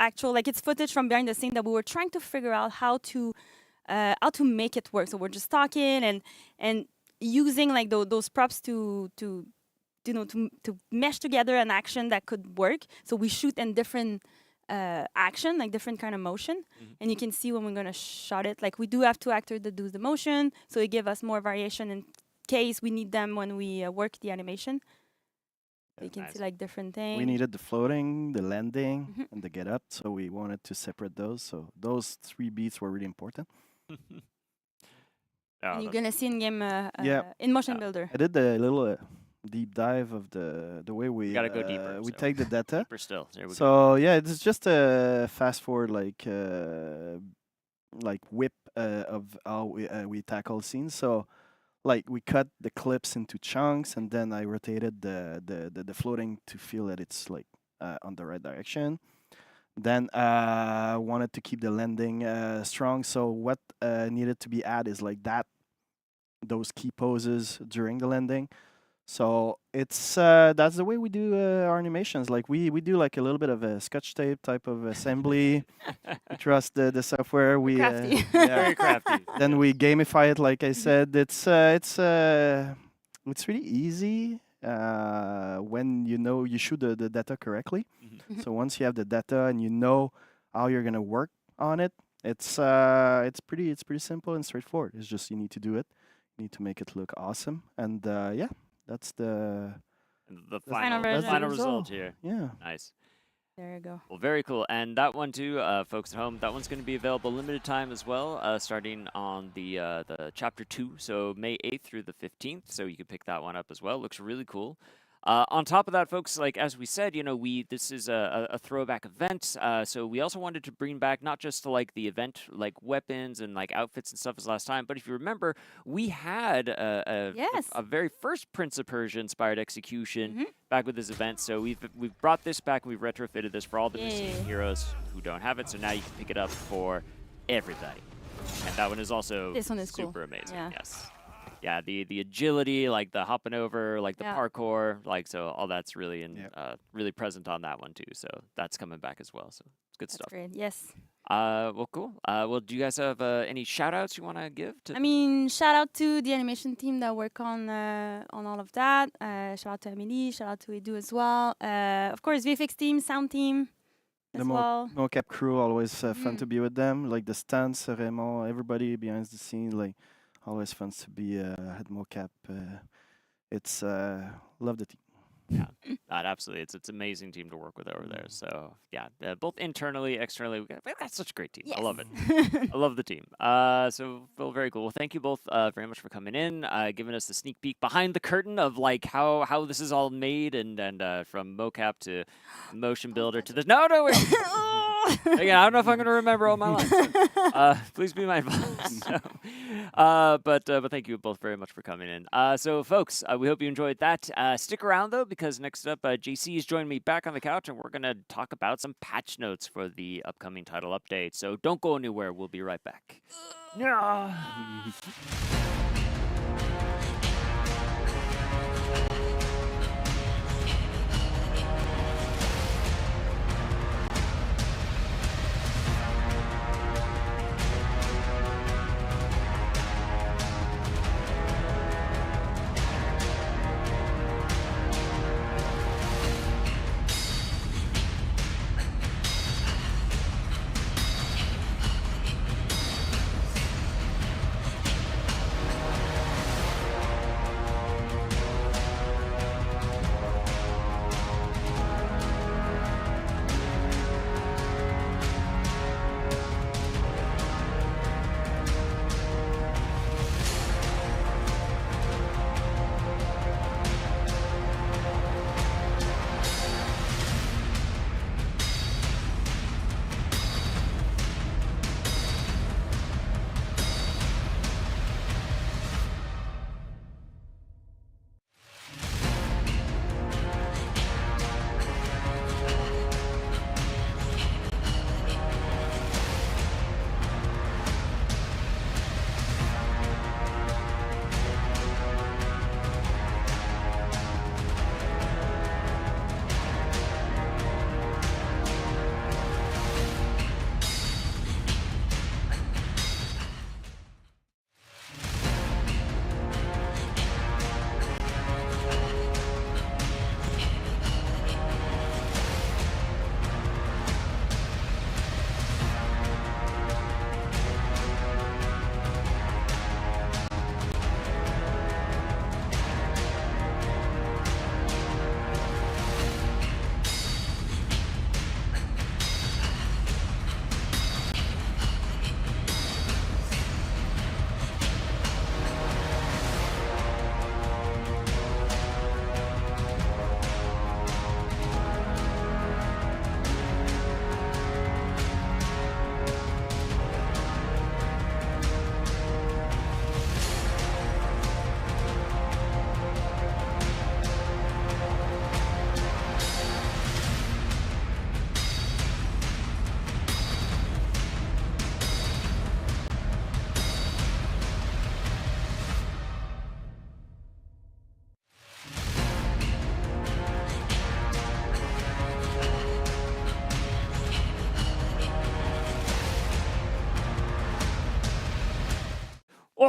actual, like it's footage from behind the scene that we were trying to figure out how to make it work. So we're just talking and using like those props to you know to mesh together an action that could work. So we shoot in different action, like different kind of motion, and you can see when we're gonna shot it. Like we do have two actors that do the motion, so it give us more variation in case we need them when we work the animation. So you can Nice. see like different things. We needed the floating, the landing, Mhm. and the get up, so we wanted to separate those. So those 3 beats were really important. And you're gonna see in game Yeah. in motion Yeah. builder. I did a little deep dive of the way we gotta go deeper, we so. take the data. Deeper still. There we go. So yeah, it's just a fast forward like whip of how we tackle scenes. So like we cut the clips into chunks, and then I rotated the floating to feel that it's like on the right direction. Then wanted to keep the landing strong. So what needed to be added is like those key poses during the landing. So it's that's the way we do our animations. Like we do like a little bit of a Scotch tape type of assembly. We trust the software. We Crafty. Very crafty. then we gamify it. Like I said, it's really easy when you know you shoot the data correctly. So once you have the data and you know how you're gonna work on it, it's pretty simple and straightforward. It's just you need to do it. You need to make it look awesome, and yeah. That's the The final final, version. final result here. yeah. Nice. There you go. Well, very cool. And that one too, folks at home, that one's going to be available limited time as well, starting on the chapter 2, so May 8th through the 15th. So you can pick that one up as well. Looks really cool. On top of that, folks, like as we said, you know, this is a throwback event. So we also wanted to bring back not just to, like the event, like weapons and like outfits and stuff as last time, but if you remember, we had a very first Prince of Persia inspired execution back with this event. So we've brought this back. We've retrofitted this for all the missing heroes who don't have it. So now you can pick it up for everybody. And that one is also This one is cool. super amazing. Yeah. Yes. Yeah, the agility, like the hopping over, like the Yeah. parkour, like so all that's really Yeah. really present on that one too. So that's coming back as well. So it's good That's stuff. great. Yes. Well, cool. Well, do you guys have any shout outs you want to give to? I mean, shout out to the animation team that work on all of that. Shout out to Amélie. Shout out to Edu as well. Of course, VFX team, sound team as well. Mocap crew, always fun to be with them. Like the stunts, Raymond, everybody behind the scenes, like always fun to be at Mocap. It's love the team. Yeah, absolutely. It's amazing team to work with over there. So yeah, both internally, externally, we've got such a great team. I love it. I love the team. So well, very cool. Well, thank you both very much for coming in, giving us the sneak peek behind the curtain of like how this is all made, and from mocap to motion builder to the wait. Again, I don't know if I'm going to remember all my lines. So, please be mindful. But thank you both very much for coming in. So, folks, we hope you enjoyed that. Stick around, though, because next up, JC is joining me back on the couch, and we're going to talk about some patch notes for the upcoming title update. So don't go anywhere. We'll be right back. No.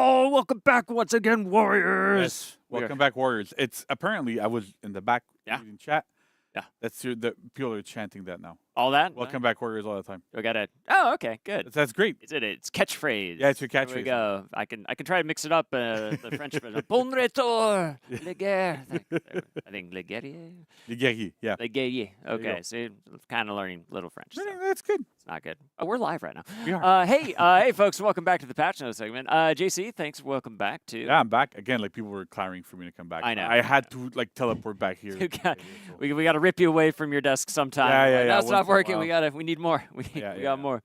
Oh, welcome back once again, Warriors. Yes. Welcome back, Warriors. It's apparently I was in the back reading chat. Yeah. That's the people are chanting that now. All that? Welcome back, Warriors, all the time. We got it. Oh, okay, good. That's great. It's catchphrase. Yeah, it's your There we catchphrase. go. I can try to mix it up. The French version. Bon retour, le guerre. I think le guerrier. Le guerrier, yeah. Le guerrier. you Okay, go. so you're kind of learning little French. So That's good. it's not good. Oh, we're live right now. We are. Hey, folks, welcome back to the Patch Notes segment. JC, thanks. Welcome back to. Yeah, I'm back again. Like people were clamoring for me to come back. I know. I had to like teleport back here. We got to rip you away from your desk sometime. Yeah, Like, yeah. No, it's once not in a working. while. We need more. We Yeah, got yeah. more.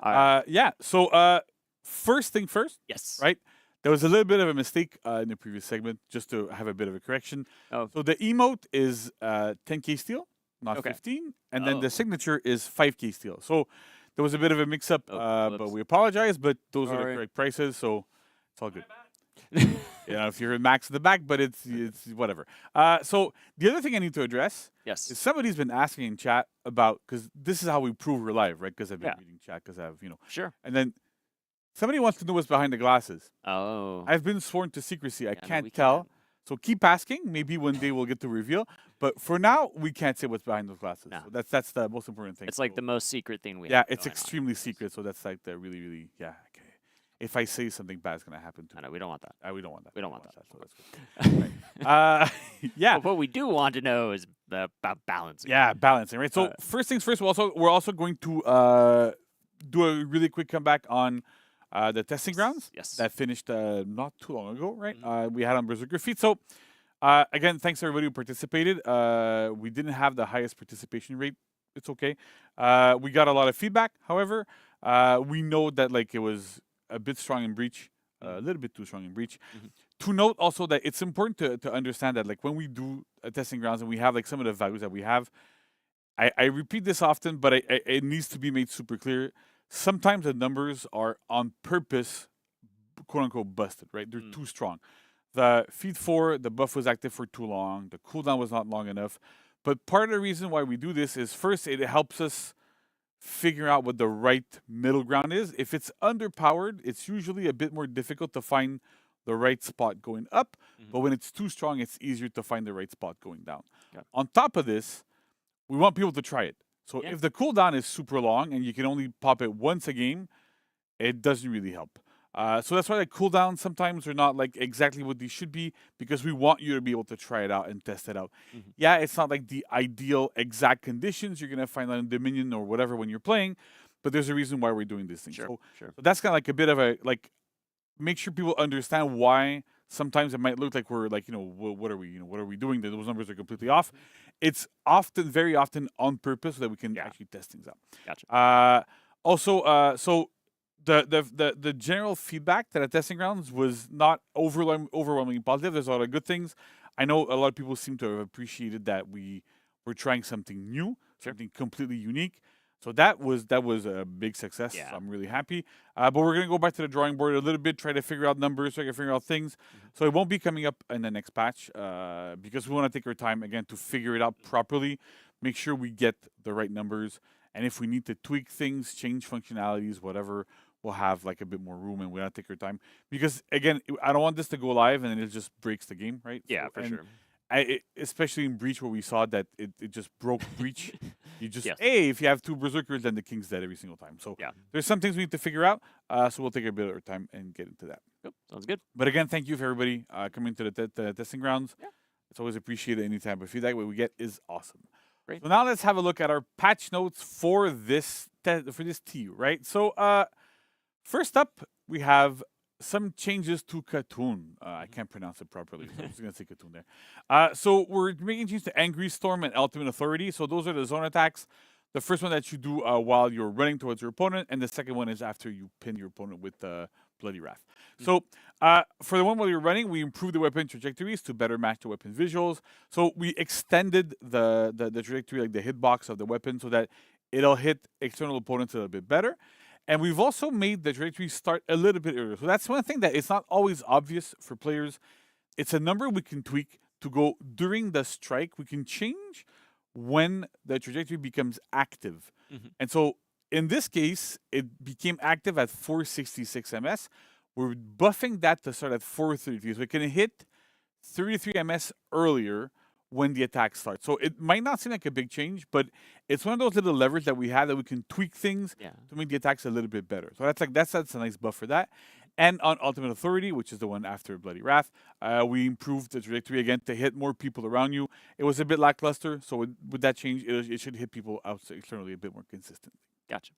All right. Yeah. So first thing first, Yes. right? There was a little bit of a mistake in the previous segment, just to have a bit of a correction. Oh. So the emote is 10k steel, not Okay. 15, and then Oh. the signature is 5k steel. So there was a bit of a mix-up, Oh, but whoops. we apologize. But those are the Sorry. correct prices, so it's all good. If you're in max at the back, but it's whatever. So the other thing I need to address Yes. is somebody's been asking in chat about, because this is how we prove we're live, right? Because I've been Yeah. reading chat, because I've Sure. and then somebody wants to know what's behind the glasses. Oh. I've been sworn to secrecy. I Yeah, no, can't we tell. can't. So keep asking. Maybe one day we'll get to reveal. But for now, we can't say what's behind those glasses. No. So that's the most important thing. It's like So, the most secret thing we yeah, have. it's going on. extremely secret. So that's like the really, really Okay. If I say something bad is gonna happen to I me. know, we don't want that. We don't want that. We don't want that. So that's good. Right. Yeah. But what we do want to know is about balancing. Yeah, balancing, right? So Uh, first things first, we're also going to do a really quick comeback on the testing grounds Yes. that finished not too long ago, right? Mhm. We had on Berserker Feet. So again, thanks to everybody who participated. We didn't have the highest participation rate. It's okay. We got a lot of feedback. However, we know that like it was a bit strong in breach, a little bit too strong in breach. Mhm. To note also that it's important to understand that like when we do testing grounds and we have like some of the values that we have, I repeat this often, but it needs to be made super clear. Sometimes the numbers are on purpose, quote unquote, busted, right? They're too strong. The feed 4, the buff was active for too long. The cooldown was not long enough. But part of the reason why we do this is first, it helps us figure out what the right middle ground is. If it's underpowered, it's usually a bit more difficult to find the right spot going up. But when it's too strong, it's easier to find the right spot going down. Yeah. On top of this, we want people to try it. So Yeah. if the cooldown is super long and you can only pop it once a game, it doesn't really help. So that's why like cooldowns sometimes are not like exactly what they should be, because we want you to be able to try it out and test it out. Yeah, it's not like the ideal exact conditions you're gonna find on Dominion or whatever when you're playing, but there's a reason why we're doing this thing. Sure. So that's kind of like a bit of a like make sure people understand why sometimes it might look like we're like, what are we, what are we doing? That those numbers are completely off. It's very often on purpose so that we can actually test things out. Gotcha. So the general feedback that at testing grounds was not overwhelmingly positive. There's a lot of good things. I know a lot of people seem to have appreciated that we were trying something new, something completely unique. So that was a big success. Yeah. So I'm really happy. But we're gonna go back to the drawing board a little bit, try to figure out numbers, try to figure out things. So it won't be coming up in the next patch because we want to take our time again to figure it out properly, make sure we get the right numbers, and if we need to tweak things, change functionalities, whatever, we'll have like a bit more room, and we want to take our time because again, I don't want this to go live and then it just breaks the game, right? Yeah, for sure. Especially in Breach where we saw that it just broke Breach. You just, Yes. hey, if you have 2 Berserkers, then the King's dead every single time. So Yeah. there's some things we need to figure out. So we'll take a bit of our time and get into that. Cool. Sounds good. But again, thank you for everybody coming to the testing grounds. Yeah. It's always appreciated any type of feedback. What we get is awesome. Great. So now let's have a look at our patch notes for this TU, right? So first up, we have some changes to Khatoon. I can't pronounce it properly, so I'm just going to say Khatoon there. So we're making changes to Angry Storm and Ultimate Authority. So those are the zone attacks. The first one that you do while you're running towards your opponent, and the second one is after you pin your opponent with Bloody Wrath. So for the one while you're running, we improved the weapon trajectories to better match the weapon visuals. So we extended the trajectory, like the hitbox of the weapon, so that it'll hit external opponents a little bit better. And we've also made the trajectory start a little bit earlier. So that's one thing that it's not always obvious for players. It's a number we can tweak to go during the strike. We can change when the trajectory becomes active. And so in this case, it became active at 466 ms, we're buffing that to start at 433. So it can hit 33 MS earlier when the attack starts. So it might not seem like a big change, but it's one of those little levers that we have that we can tweak things to make the attacks a little bit better. So that's a nice buff for that. And on Ultimate Authority, which is the one after Bloody Wrath, we improved the trajectory again to hit more people around you. It was a bit lackluster, so with that change, it should hit people out externally a bit more consistently. Gotcha.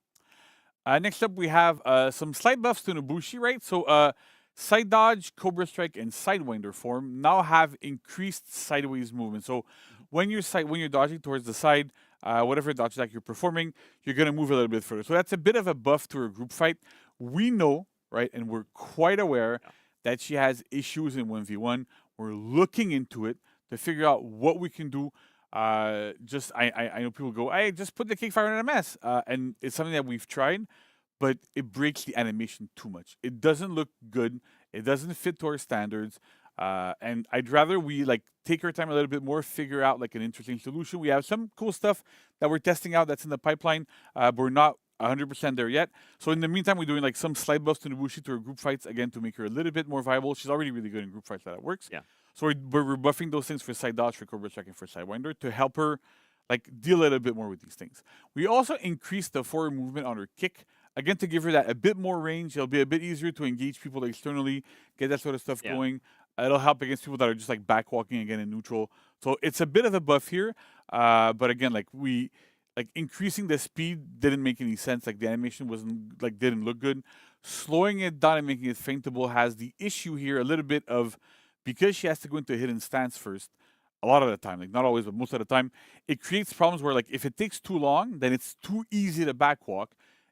Next up, we have some slight buffs to Nobushi, right? So Side Dodge, Cobra Strike, and Sidewinder form now have increased sideways movement. So when you're dodging towards the side, whatever dodge attack you're performing, you're going to move a little bit further. So that's a bit of a buff to her group fight. We know, right, and we're quite aware that she has issues in 1v1. We're looking into it to figure out what we can do. I know people go, hey, just put the Kickfire in a mess. And it's something that we've tried, but it breaks the animation too much. It doesn't look good. It doesn't fit to our standards. And I'd rather we take our time a little bit more, figure out an interesting solution. We have some cool stuff that we're testing out that's in the pipeline, but we're not 100% there yet. So in the meantime, we're doing some slight buffs to Nobushi to her group fights, again, to make her a little bit more viable. She's already really good in group fights, that works. Yeah. So we're buffing those things for Side Dodge, for Cobra Strike, and for Sidewinder to help her deal a little bit more with these things. We also increased the forward movement on her kick, again, to give her that a bit more range. It'll be a bit easier to engage people externally, get that sort of stuff going. It'll help against people that are just back walking again in neutral. So it's a bit of a buff here. But again, increasing the speed didn't make any sense. The animation wasn't didn't look good. Slowing it down and making it feintable has the issue here a little bit of, because she has to go into a hidden stance first, a lot of the time, not always, but most of the time, it creates problems where if it takes too long, then it's too easy to backwalk.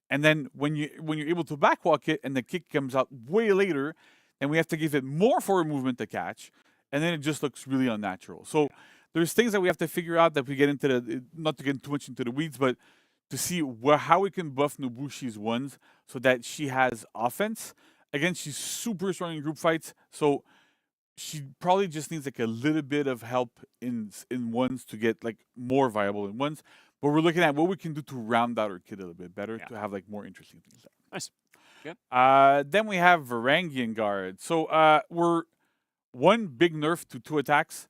And then when you're able to backwalk it and the kick comes out way later, then we have to give it more forward movement to catch, and then it just looks really unnatural. So there's things that we have to figure out that we get into not to get too much into the weeds, but to see how we can buff Nobushi's ones so that she has offense. Again, she's super strong in group fights, so she probably just needs a little bit of help in ones to get more viable in ones. But we're looking at what we can do to round out our kit a little bit better to have more interesting things. Nice. Good. Then we have Varangian Guard. So we're one big nerf to 2 attacks,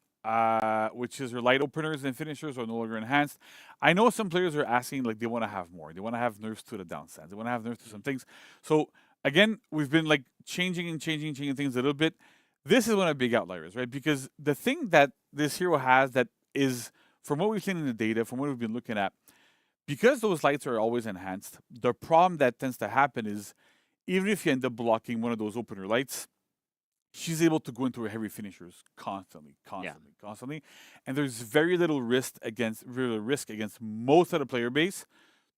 which is her light openers and finishers are no longer enhanced. I know some players are asking they want to have more. They want to have nerfs to the downstands. They want to have nerfs to some things. So again, we've been changing things a little bit. This is one of the big outliers, right? Because the thing that this hero has that is, from what we've seen in the data, from what we've been looking at, because those lights are always enhanced, the problem that tends to happen is, even if you end up blocking one of those opener lights, she's able to go into her heavy finishers constantly. And there's very little risk against most of the player base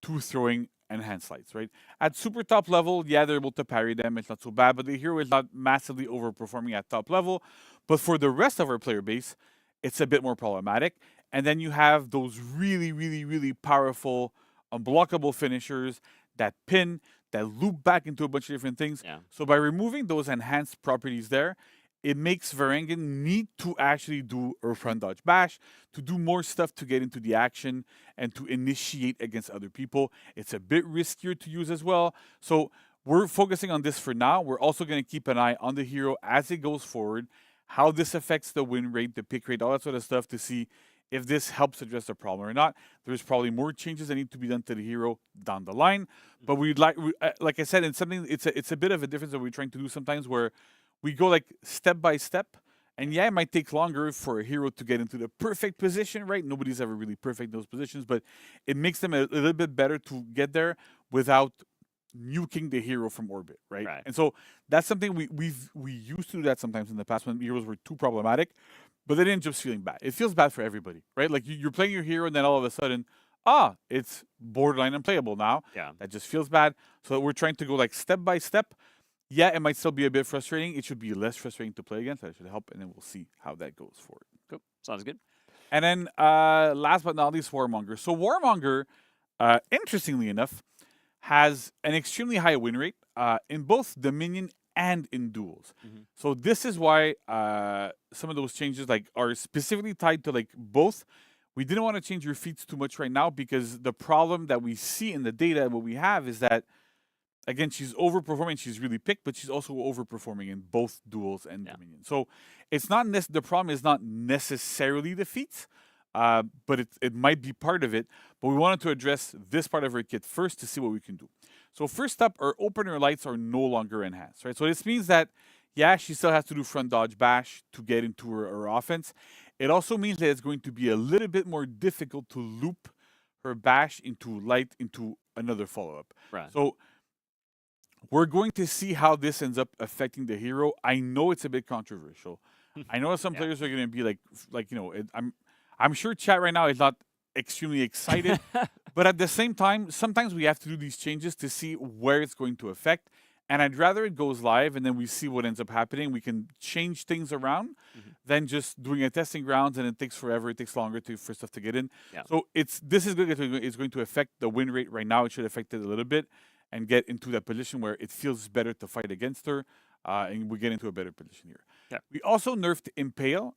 to throwing enhanced lights, right? At super top level, they're able to parry them. It's not so bad, but the hero is not massively overperforming at top level. But for the rest of our player base, it's a bit more problematic. And then you have those really, really, really powerful, unblockable finishers that pin, that loop back into a bunch of different things. Yeah. So by removing those enhanced properties there, it makes Varangian need to actually do her front dodge bash, to do more stuff to get into the action and to initiate against other people. It's a bit riskier to use as well. So we're focusing on this for now. We're also going to keep an eye on the hero as it goes forward, how this affects the win rate, the pick rate, all that sort of stuff, to see if this helps address the problem or not. There's probably more changes that need to be done to the hero down the line. But we'd like I said, it's a bit of a difference that we're trying to do sometimes, where we go step by step. And it might take longer for a hero to get into the perfect position, right? Nobody's ever really perfect in those positions, but it makes them a little bit better to get there without nuking the hero from orbit, right? And so that's something we used to do that sometimes in the past when heroes were too problematic, but then it ends up feeling bad. It feels bad for everybody, right? You're playing your hero and then all of a sudden, it's borderline unplayable now. Yeah. That just feels bad. So we're trying to go step by step. It might still be a bit frustrating. It should be less frustrating to play against. That should help, and then we'll see how that goes forward. Cool. Sounds good. And then last but not least, Warmonger. So Warmonger, interestingly enough, has an extremely high win rate in both Dominion and in duels. So this is why some of those changes are specifically tied to both. We didn't want to change your feats too much right now, because the problem that we see in the data and what we have is that, again, she's overperforming. She's really picked, but she's also overperforming in both duels and dominion. So it's not the problem is not necessarily the feats, but it might be part of it. But we wanted to address this part of her kit first to see what we can do. So first up, our opener lights are no longer enhanced, right? So this means that, yeah, she still has to do front dodge bash to get into her offense. It also means that it's going to be a little bit more difficult to loop her bash into light into another follow-up. Right. So we're going to see how this ends up affecting the hero. I know it's a bit controversial. I know some players are going to be like I'm sure chat right now is not extremely excited, but at the same time, sometimes we have to do these changes to see where it's going to affect. And I'd rather it goes live and then we see what ends up happening. We can change things around than just doing a testing grounds and it takes forever. It takes longer for stuff to get in. Yeah. So it's going to affect the win rate right now. It should affect it a little bit and get into that position where it feels better to fight against her. And we get into a better position here. Yeah. We also nerfed Impale.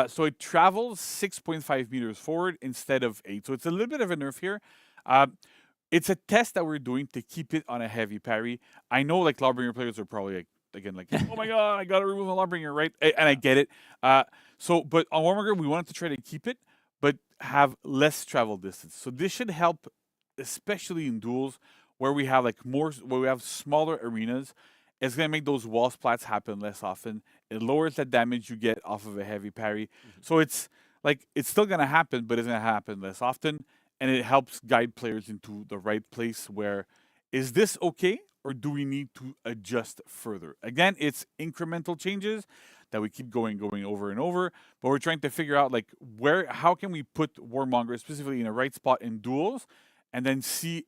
So it travels 6.5 meters forward instead of 8. So it's a little bit of a nerf here. It's a test that we're doing to keep it on a heavy parry. I know like Lawbringer players are probably like, oh my god, I got to remove a Lawbringer, right? And I get it. But on Warmonger, we wanted to try to keep it, but have less travel distance. So this should help, especially in duels where we have where we have smaller arenas. It's going to make those wall splats happen less often. It lowers the damage you get off of a heavy parry. So it's still going to happen, but it's going to happen less often. And it helps guide players into the right place where, is this okay? Or do we need to adjust further? Again, it's incremental changes that we keep going over and over. But we're trying to figure out how can we put Warmonger specifically in a right spot in duels and then see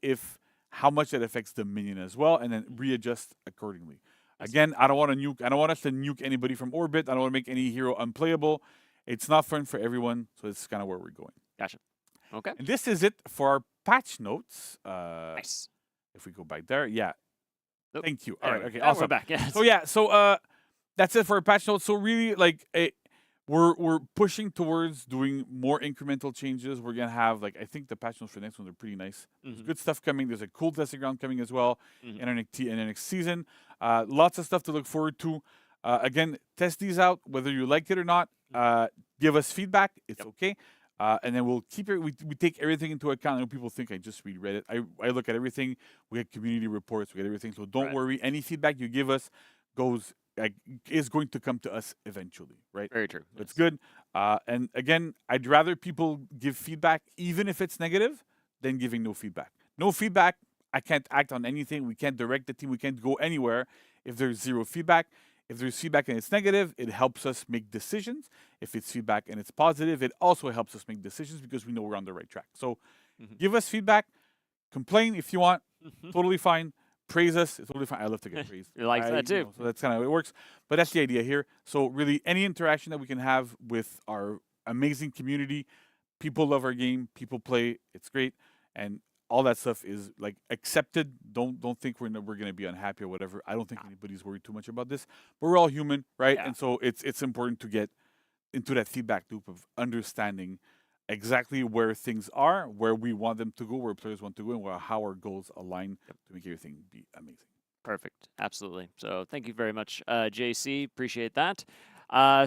how much that affects the minion as well, and then readjust accordingly. Again, I don't want us to nuke anybody from orbit. I don't want to make any hero unplayable. It's not fun for everyone, so it's kind of where we're going. Gotcha. Okay. And this is it for our patch notes. Nice. If we go back there, yeah. Nope. Thank you. There All right, we okay, go. awesome. We're back. Yes. So that's it for our patch notes. So really, we're pushing towards doing more incremental changes. We're gonna have I think the patch notes for the next one are pretty nice. There's good stuff coming. There's a cool testing ground coming as well in our next season. Lots of stuff to look forward to. Again, test these out whether you like it or not. Give us feedback. It's okay. And then we'll keep it. We take everything into account. I know people think I just read Reddit. I look at everything. We get community reports. We get everything. So don't worry. Any feedback you give us is going to come to us eventually, right? Very true. It's good. And again, I'd rather people give feedback, even if it's negative, than giving no feedback. No feedback, I can't act on anything. We can't direct the team. We can't go anywhere if there's zero feedback. If there's feedback and it's negative, it helps us make decisions. If it's feedback and it's positive, it also helps us make decisions because we know we're on the right track. So give us feedback. Complain if you want. Totally fine. Praise us. It's totally fine. I love to get praised. You like that too. So that's kind of how it works. But that's the idea here. So really, any interaction that we can have with our amazing community, people love our game. People play. It's great. And all that stuff is accepted. Don't think we're going to be unhappy or whatever. I don't think anybody's worried too much about this. But we're all human, right? Yeah. And so it's important to get into that feedback loop of understanding exactly where things are, where we want them to go, where players want to go, and how our goals align to make everything be amazing. Perfect. Absolutely. So thank you very much, JC. Appreciate that.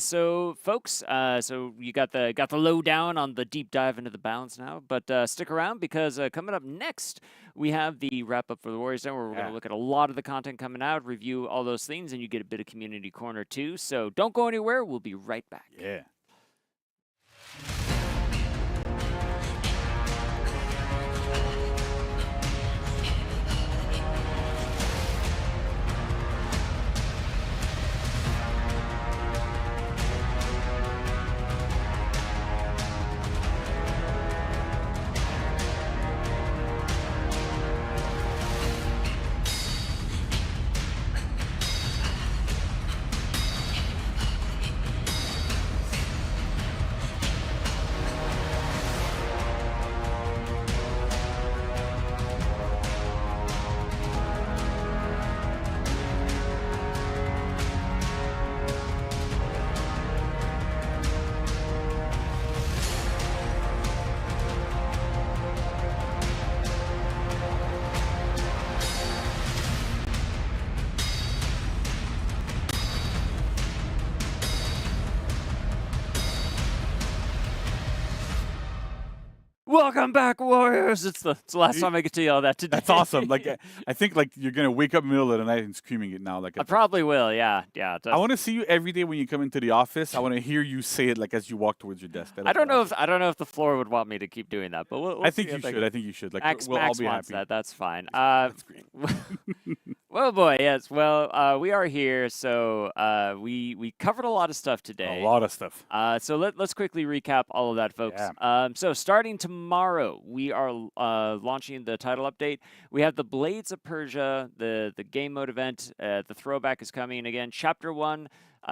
So folks, so you got the lowdown on the deep dive into the balance now, but stick around because coming up next we have the wrap up for the Warriors Den, where we're going to look at a lot of the content coming out, review all those things, and you get a bit of community corner too. So don't go anywhere. We'll be right back. Yeah. Welcome back, Warriors. It's the last time I get to yell that today. That's awesome. Like I think like you're gonna wake up in the middle of the night and screaming it now. Like I probably will. Yeah. I want to see you every day when you come into the office. I want to hear you say it like as you walk towards your desk. I don't know if the floor would want me to keep doing that, but we'll I think see you if I should. can- I think you should. Like Max, we'll all Max be wants happy. that. That's fine. That's great. Well, boy, yes. Well, we are here, so we covered a lot of stuff today. A lot of stuff. So let's quickly recap all of that, folks. Yeah. So starting tomorrow, we are launching the title update. We have the Blades of Persia, the game mode event. The throwback is coming again. Chapter 1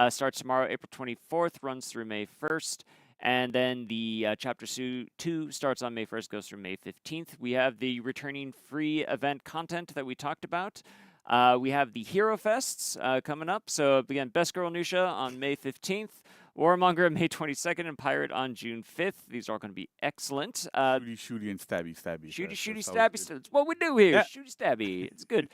starts tomorrow, April 24th, runs through May 1st. And then the Chapter 2 starts on May 1st, goes through May 15th. We have the returning free event content that we talked about. We have the Hero Fests coming up. So again, Best Girl Nusha on May 15th, Warmonger May 22nd, and Pirate on June 5th. These are all going to be excellent. Shooty, and stabby. Shooty, That's how stabby. we do it. It's what we do here. Yeah. Shooty, stabby. It's good.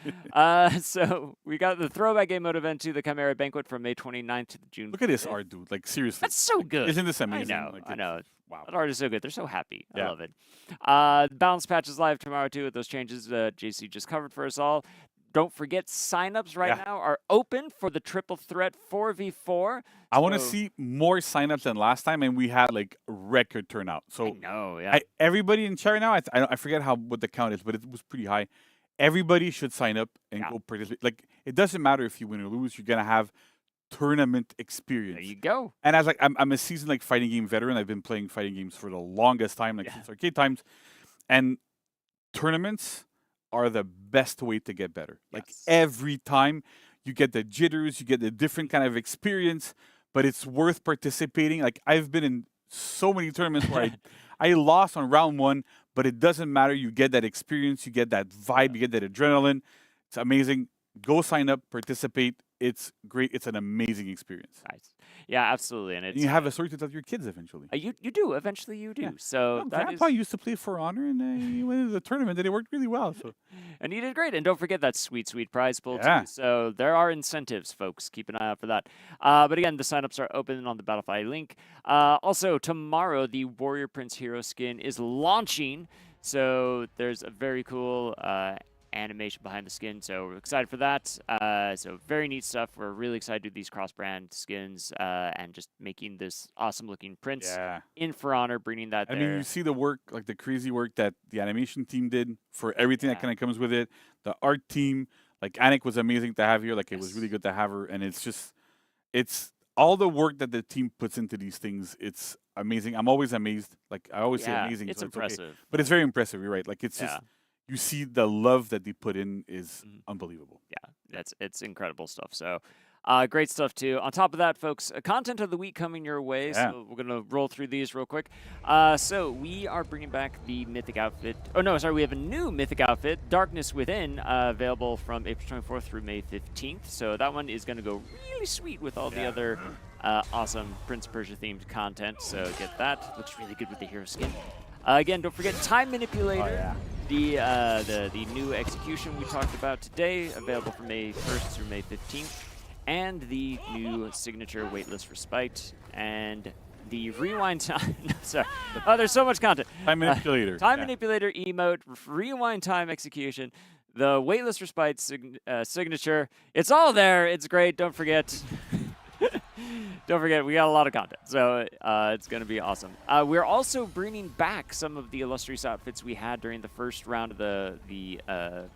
So we got the throwback game mode event to the Chimera Banquet from May 29th to June. Look at this 5th. art, dude. Like seriously. That's so good. Isn't this amazing? I know. Like, I know. Wow. That art is so good. They're so happy. I Yeah. love it. Balance patch is live tomorrow too with those changes JC just covered for us all. Don't forget, signups right now are open for the Triple Threat 4v4. I want to So- see more signups than last time, and we had like record turnout. I So know, yeah. everybody in chat right now, I forget what the count is, but it was pretty high. Everybody should sign up and Yeah. go participate. Like it doesn't matter if you win or lose, you're gonna have tournament experience. There you go. And as like I'm a seasoned like fighting game veteran. I've been playing fighting games for the longest time, like since arcade times. And tournaments are the best way to get better. Like Yes. every time you get the jitters, you get the different kind of experience, but it's worth participating. Like I've been in so many tournaments where I lost on round 1, but it doesn't matter. You get that experience, you get that vibe, you get that adrenaline. It's amazing. Go sign up, participate. It's great. It's an amazing experience. Nice. Yeah, absolutely. And And it's you have a story to tell your kids eventually. you do. Eventually you do. Yeah. So Well, that Grandpa is, used to play For Honor, and he went into the tournament, and it worked really well. So and you did great. And don't forget that sweet prize pool Yeah. too. So there are incentives, folks. Keep an eye out for that. But again, the signups are open on the Battlefy link. Also, tomorrow, the Warrior Prince Hero skin is launching. So there's a very cool animation behind the skin, so we're excited for that. So very neat stuff. We're really excited to do these cross-brand skins and just making this awesome-looking prince yeah. in For Honor, bringing that I there. mean, you see the work, like the crazy work that the animation team did for everything that Yeah. kind of comes with it. The art team, like Anik was amazing to have here. Like it was Yes. really good to have her, and it's all the work that the team puts into these things. It's amazing. I'm always amazed. Like I always say Yeah, amazing. it's so okay. impressive. But it's very impressive. You're right. Like it's just Yeah. you see the love that they put in is Mhm. unbelievable. Yeah, it's incredible stuff. So great stuff too. On top of that, folks, content of the week coming your way. Yeah. So we're gonna roll through these real quick. So we are bringing back the mythic outfit. Oh no, sorry, we have a new mythic outfit, Darkness Within, available from April 24th through May 15th. So that one is gonna go really sweet with all the other awesome Prince of Persia themed content. So get that. Looks really good with the hero skin. Again, don't forget Time Manipulator. The new execution we talked about today, available from May 1st through May 15th, and the new signature Weightless Respite, and the rewind time. No, sorry. Oh, there's so much content. Time manipulator. Time yeah. manipulator emote, rewind time execution, the Weightless Respite signature. It's all there. It's great. Don't forget. Don't forget, we got a lot of content, so it's going to be awesome. We're also bringing back some of the illustrious outfits we had during the first round of the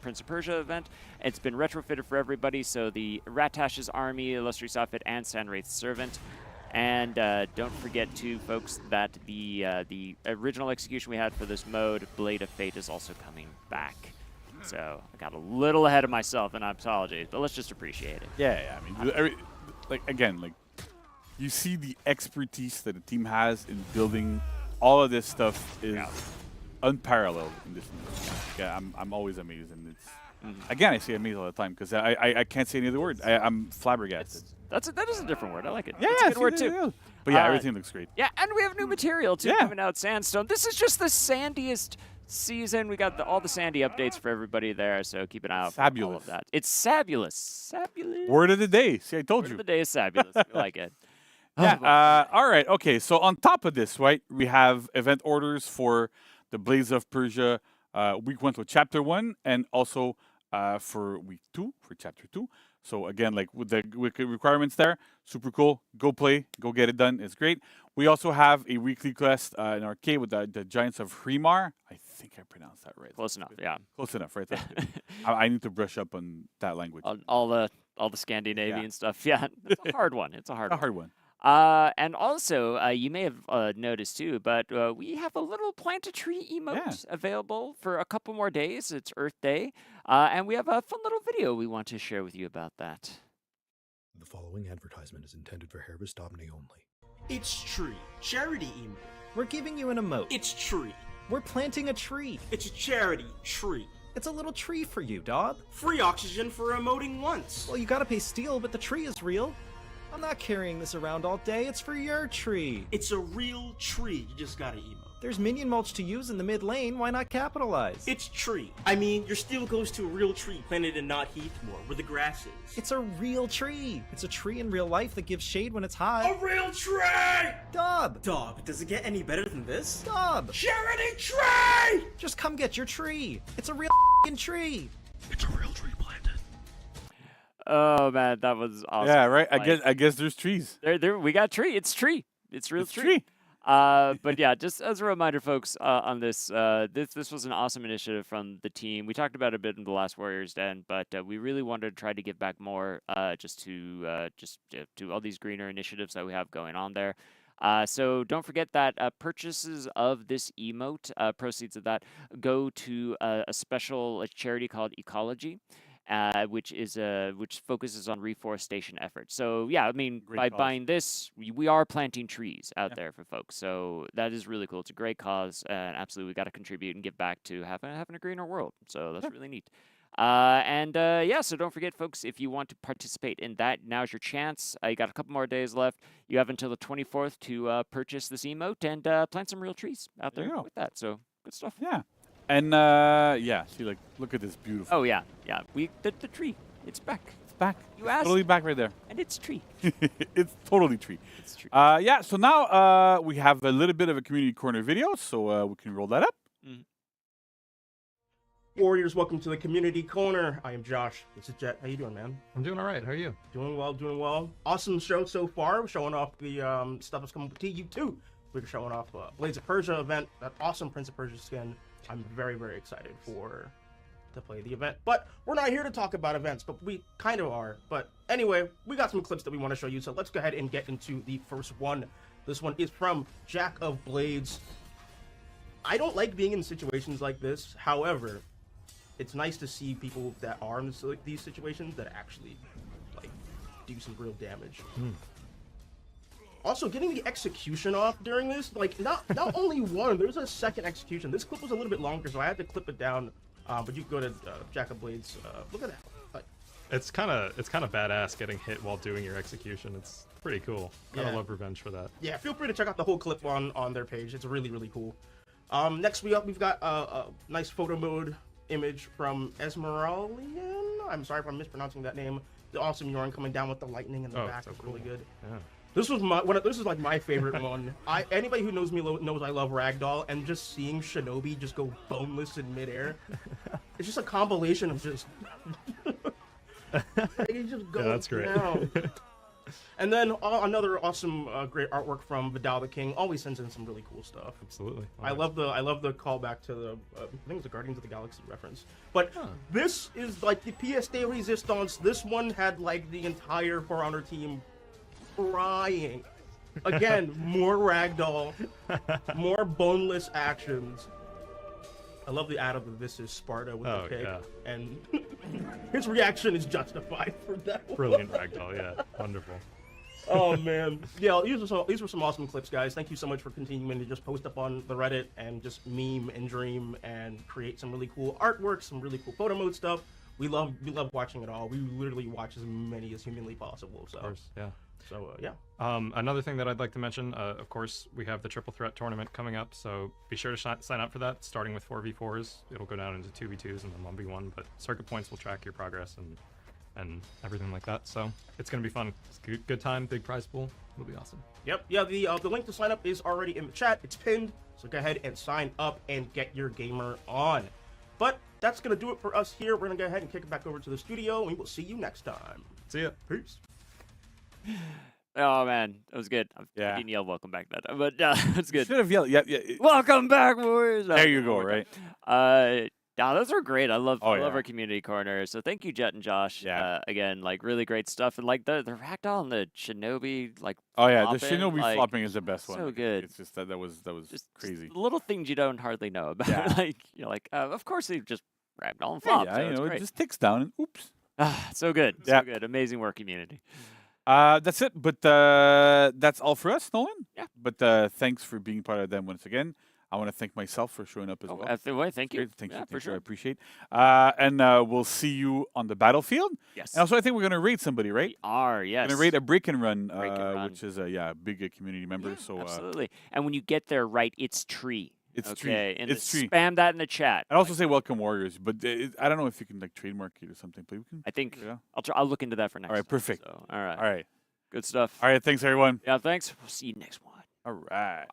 Prince of Persia event. It's been retrofitted for everybody, so the Ratash's Army illustrious outfit and Sanwraith's Servant. And don't forget, too, folks, that the original execution we had for this mode, Blade of Fate, is also coming back. So I got a little ahead of myself, and I apologize, but let's just appreciate it. Yeah. I mean, again, you see the expertise that the team has in building all of this stuff is unparalleled in this industry. Yeah, I'm always amazed, and it's again I say amazed all the time because I can't say any other word. I'm flabbergasted. That is a different word. I like it. Yeah, That's a good see, word there too. you go. But yeah, Uh, everything looks great. Yeah, and we have new material too Yeah. coming out. Sandstone. This is just the sandiest season. We got all the sandy updates for everybody there, so keep an eye out for all Fabulous. of that. It's fabulous. Fabulous. Word of the day. See, I told Word you. of the day is fabulous. We like it. Yeah. All right. Okay. So on top of this, right, we have event orders for the Blades of Persia week 1 to chapter 1, and also for week 2 for chapter 2. So again, like with the requirements there, super cool. Go play, go get it done. It's great. We also have a weekly quest in arcade with the Giants of Hrimar. I think I pronounced that right. Close enough, yeah. Close enough, right? I need to brush up on that language. All the Scandinavian stuff. Yeah, it's a hard one. It's a hard one. And also, you may have noticed too, but we have a little plant a tree emote available for a couple more days. It's Earth Day, and we have a fun little video we want to share with you about that. The following advertisement is intended for Harvest Omni only. It's tree. Charity emote. We're giving you an emote. It's tree. We're planting a tree. It's a charity tree. It's a little tree for you, dog. Free oxygen for emoting once. Well, you gotta pay steel, but the tree is real. I'm not carrying this around all day. It's for your tree. It's a real tree. You just gotta emote. There's minion mulch to use in the mid lane. Why not capitalize? It's tree. I mean, your steel goes to a real tree planted in not Heathmore, where the grass is. It's a real tree. It's a tree in real life that gives shade when it's hot. A real tree! Dob! Dob, does it get any better than this? Dob! Charity tree! Just come get your tree. It's a real tree. It's a real tree planted. Oh man, that was awesome. Yeah, right. Like, I guess there's trees. There, we got tree. It's tree. It's real It's tree. But yeah, just as a reminder, folks, on this, this was an awesome initiative from the team. We talked about it a bit in the last Warriors Den, but we really wanted to try to give back more, just to all these greener initiatives that we have going on there. So don't forget that purchases of this emote, proceeds of that, go to a special charity called Ecology. Which focuses on reforestation efforts. So yeah, I mean, by buying this, we are planting trees out there for folks. So that is really cool. It's a great cause, and absolutely, we got to contribute and give back to having a greener world. So that's really neat. Yeah, so don't forget, folks, if you want to participate in that, now's your chance. You got a couple more days left. You have until the 24th to purchase this emote and plant some real trees out there with that. So good stuff. Yeah. And see, like, look at this beautiful. Oh yeah. The tree. It's back. It's back. You asked. Totally back right there. And it's tree. It's totally tree. It's tree. Yeah. So now we have a little bit of a community corner video, so we can roll that up. Warriors, welcome to the community corner. I am Josh. This is Jet. How you doing, man? I'm doing all right. How are you? Doing well. Awesome show so far. We're showing off the stuff that's coming with TU2. We're showing off Blades of Persia event. That awesome Prince of Persia skin. I'm very, very excited to play the event. But we're not here to talk about events, but we kind of are. But anyway, we got some clips that we want to show you. So let's go ahead and get into the first one. This one is from Jack of Blades. I don't like being in situations like this. However, it's nice to see people that are in these situations that actually like do some real damage. Also, getting the execution off during this, like not only one, there's a second execution. This clip was a little bit longer, so I had to clip it down. But you can go to Jack of Blades. Look at that. Like, it's kind of badass getting hit while doing your execution. It's pretty cool. Gotta love Revenge for that. Yeah, feel free to check out the whole clip on their page. It's really, really cool. Next we've got a nice photo mode image from Esmeraldian. I'm sorry if I'm mispronouncing that name. The awesome Yorn coming down with the lightning in the back. So It's cool. really good. Yeah. This was this is like my favorite one. Anybody who knows me knows I love Ragdoll, and just seeing Shinobi just go boneless in midair, it's just a compilation of just. He just goes that's great. down. And then another awesome, great artwork from Vidal the King. Always sends in some really cool stuff. Absolutely. I love the callback to the I think it was the Guardians of the Galaxy reference. But this is like the pièce de résistance. This one had like the entire For Honor team crying. Again, more Ragdoll, more boneless actions. I love the ad of This Is Sparta with the pig, and his reaction is justified for that. Brilliant Ragdoll, yeah, wonderful. Oh man, yeah, these were some awesome clips, guys. Thank you so much for continuing to just post up on the Reddit and just meme and dream and create some really cool artwork, some really cool photo mode stuff. We love watching it all. We literally watch as many as humanly possible. So, of course, yeah. So yeah. Another thing that I'd like to mention, of course, we have the Triple Threat tournament coming up, so be sure to sign up for that, starting with 4v4s. It'll go down into 2v2s and then 1v1, but circuit points will track your progress, and and everything like that. So it's gonna be fun. It's a good time, big prize pool. It'll be awesome. Yep. Yeah. The link to sign up is already in the chat. It's pinned. So go ahead and sign up and get your gamer on. But that's gonna do it for us here. We're gonna go ahead and kick it back over to the studio, and we will see you next time. See ya. Peace. Oh man, that was good. Yeah. I didn't yell "Welcome back" that time, but it's good. Should have yelled. Yeah. Welcome back, Warriors. There you go. Right. Yeah, those are great. I love Oh, I love yeah. our community corner. So thank you, Jet and Josh. Yeah. Again, like really great stuff, and like the ragdoll and the Shinobi, like Oh yeah, the flopping, Shinobi like, flopping is the best one. so good. It's just that was just crazy. little things you don't hardly know about. Yeah. Like you're like, of course they just ragdoll and Hey, flop. yeah, so you it's know, it great. just ticks down and oops. So good, Yeah. so good. Amazing work, community. That's it. But that's all for us, Nolan. Yeah. But thanks for being part of them once again. I want to thank myself for showing up as well. That's the way. Thank you. Great. Thank you. Yeah, Thank for you. sure. I appreciate. And we'll see you on the battlefield. Yes. And also, I think we're gonna raid somebody, right? We are. Yes. Gonna raid a break and run, Break and run. which is a big community member. Yeah, so absolutely. And when you get there, right, it's tree. It's okay? tree. And It's tree. spam that in the chat. I'd also say welcome warriors, but I don't know if you can like trademark it or something. But we can. I think Yeah. I'll look into that for next. All right. time, Perfect. So, all right. All right. Good stuff. All right. Thanks everyone. Yeah. Thanks. We'll see you next one. All right.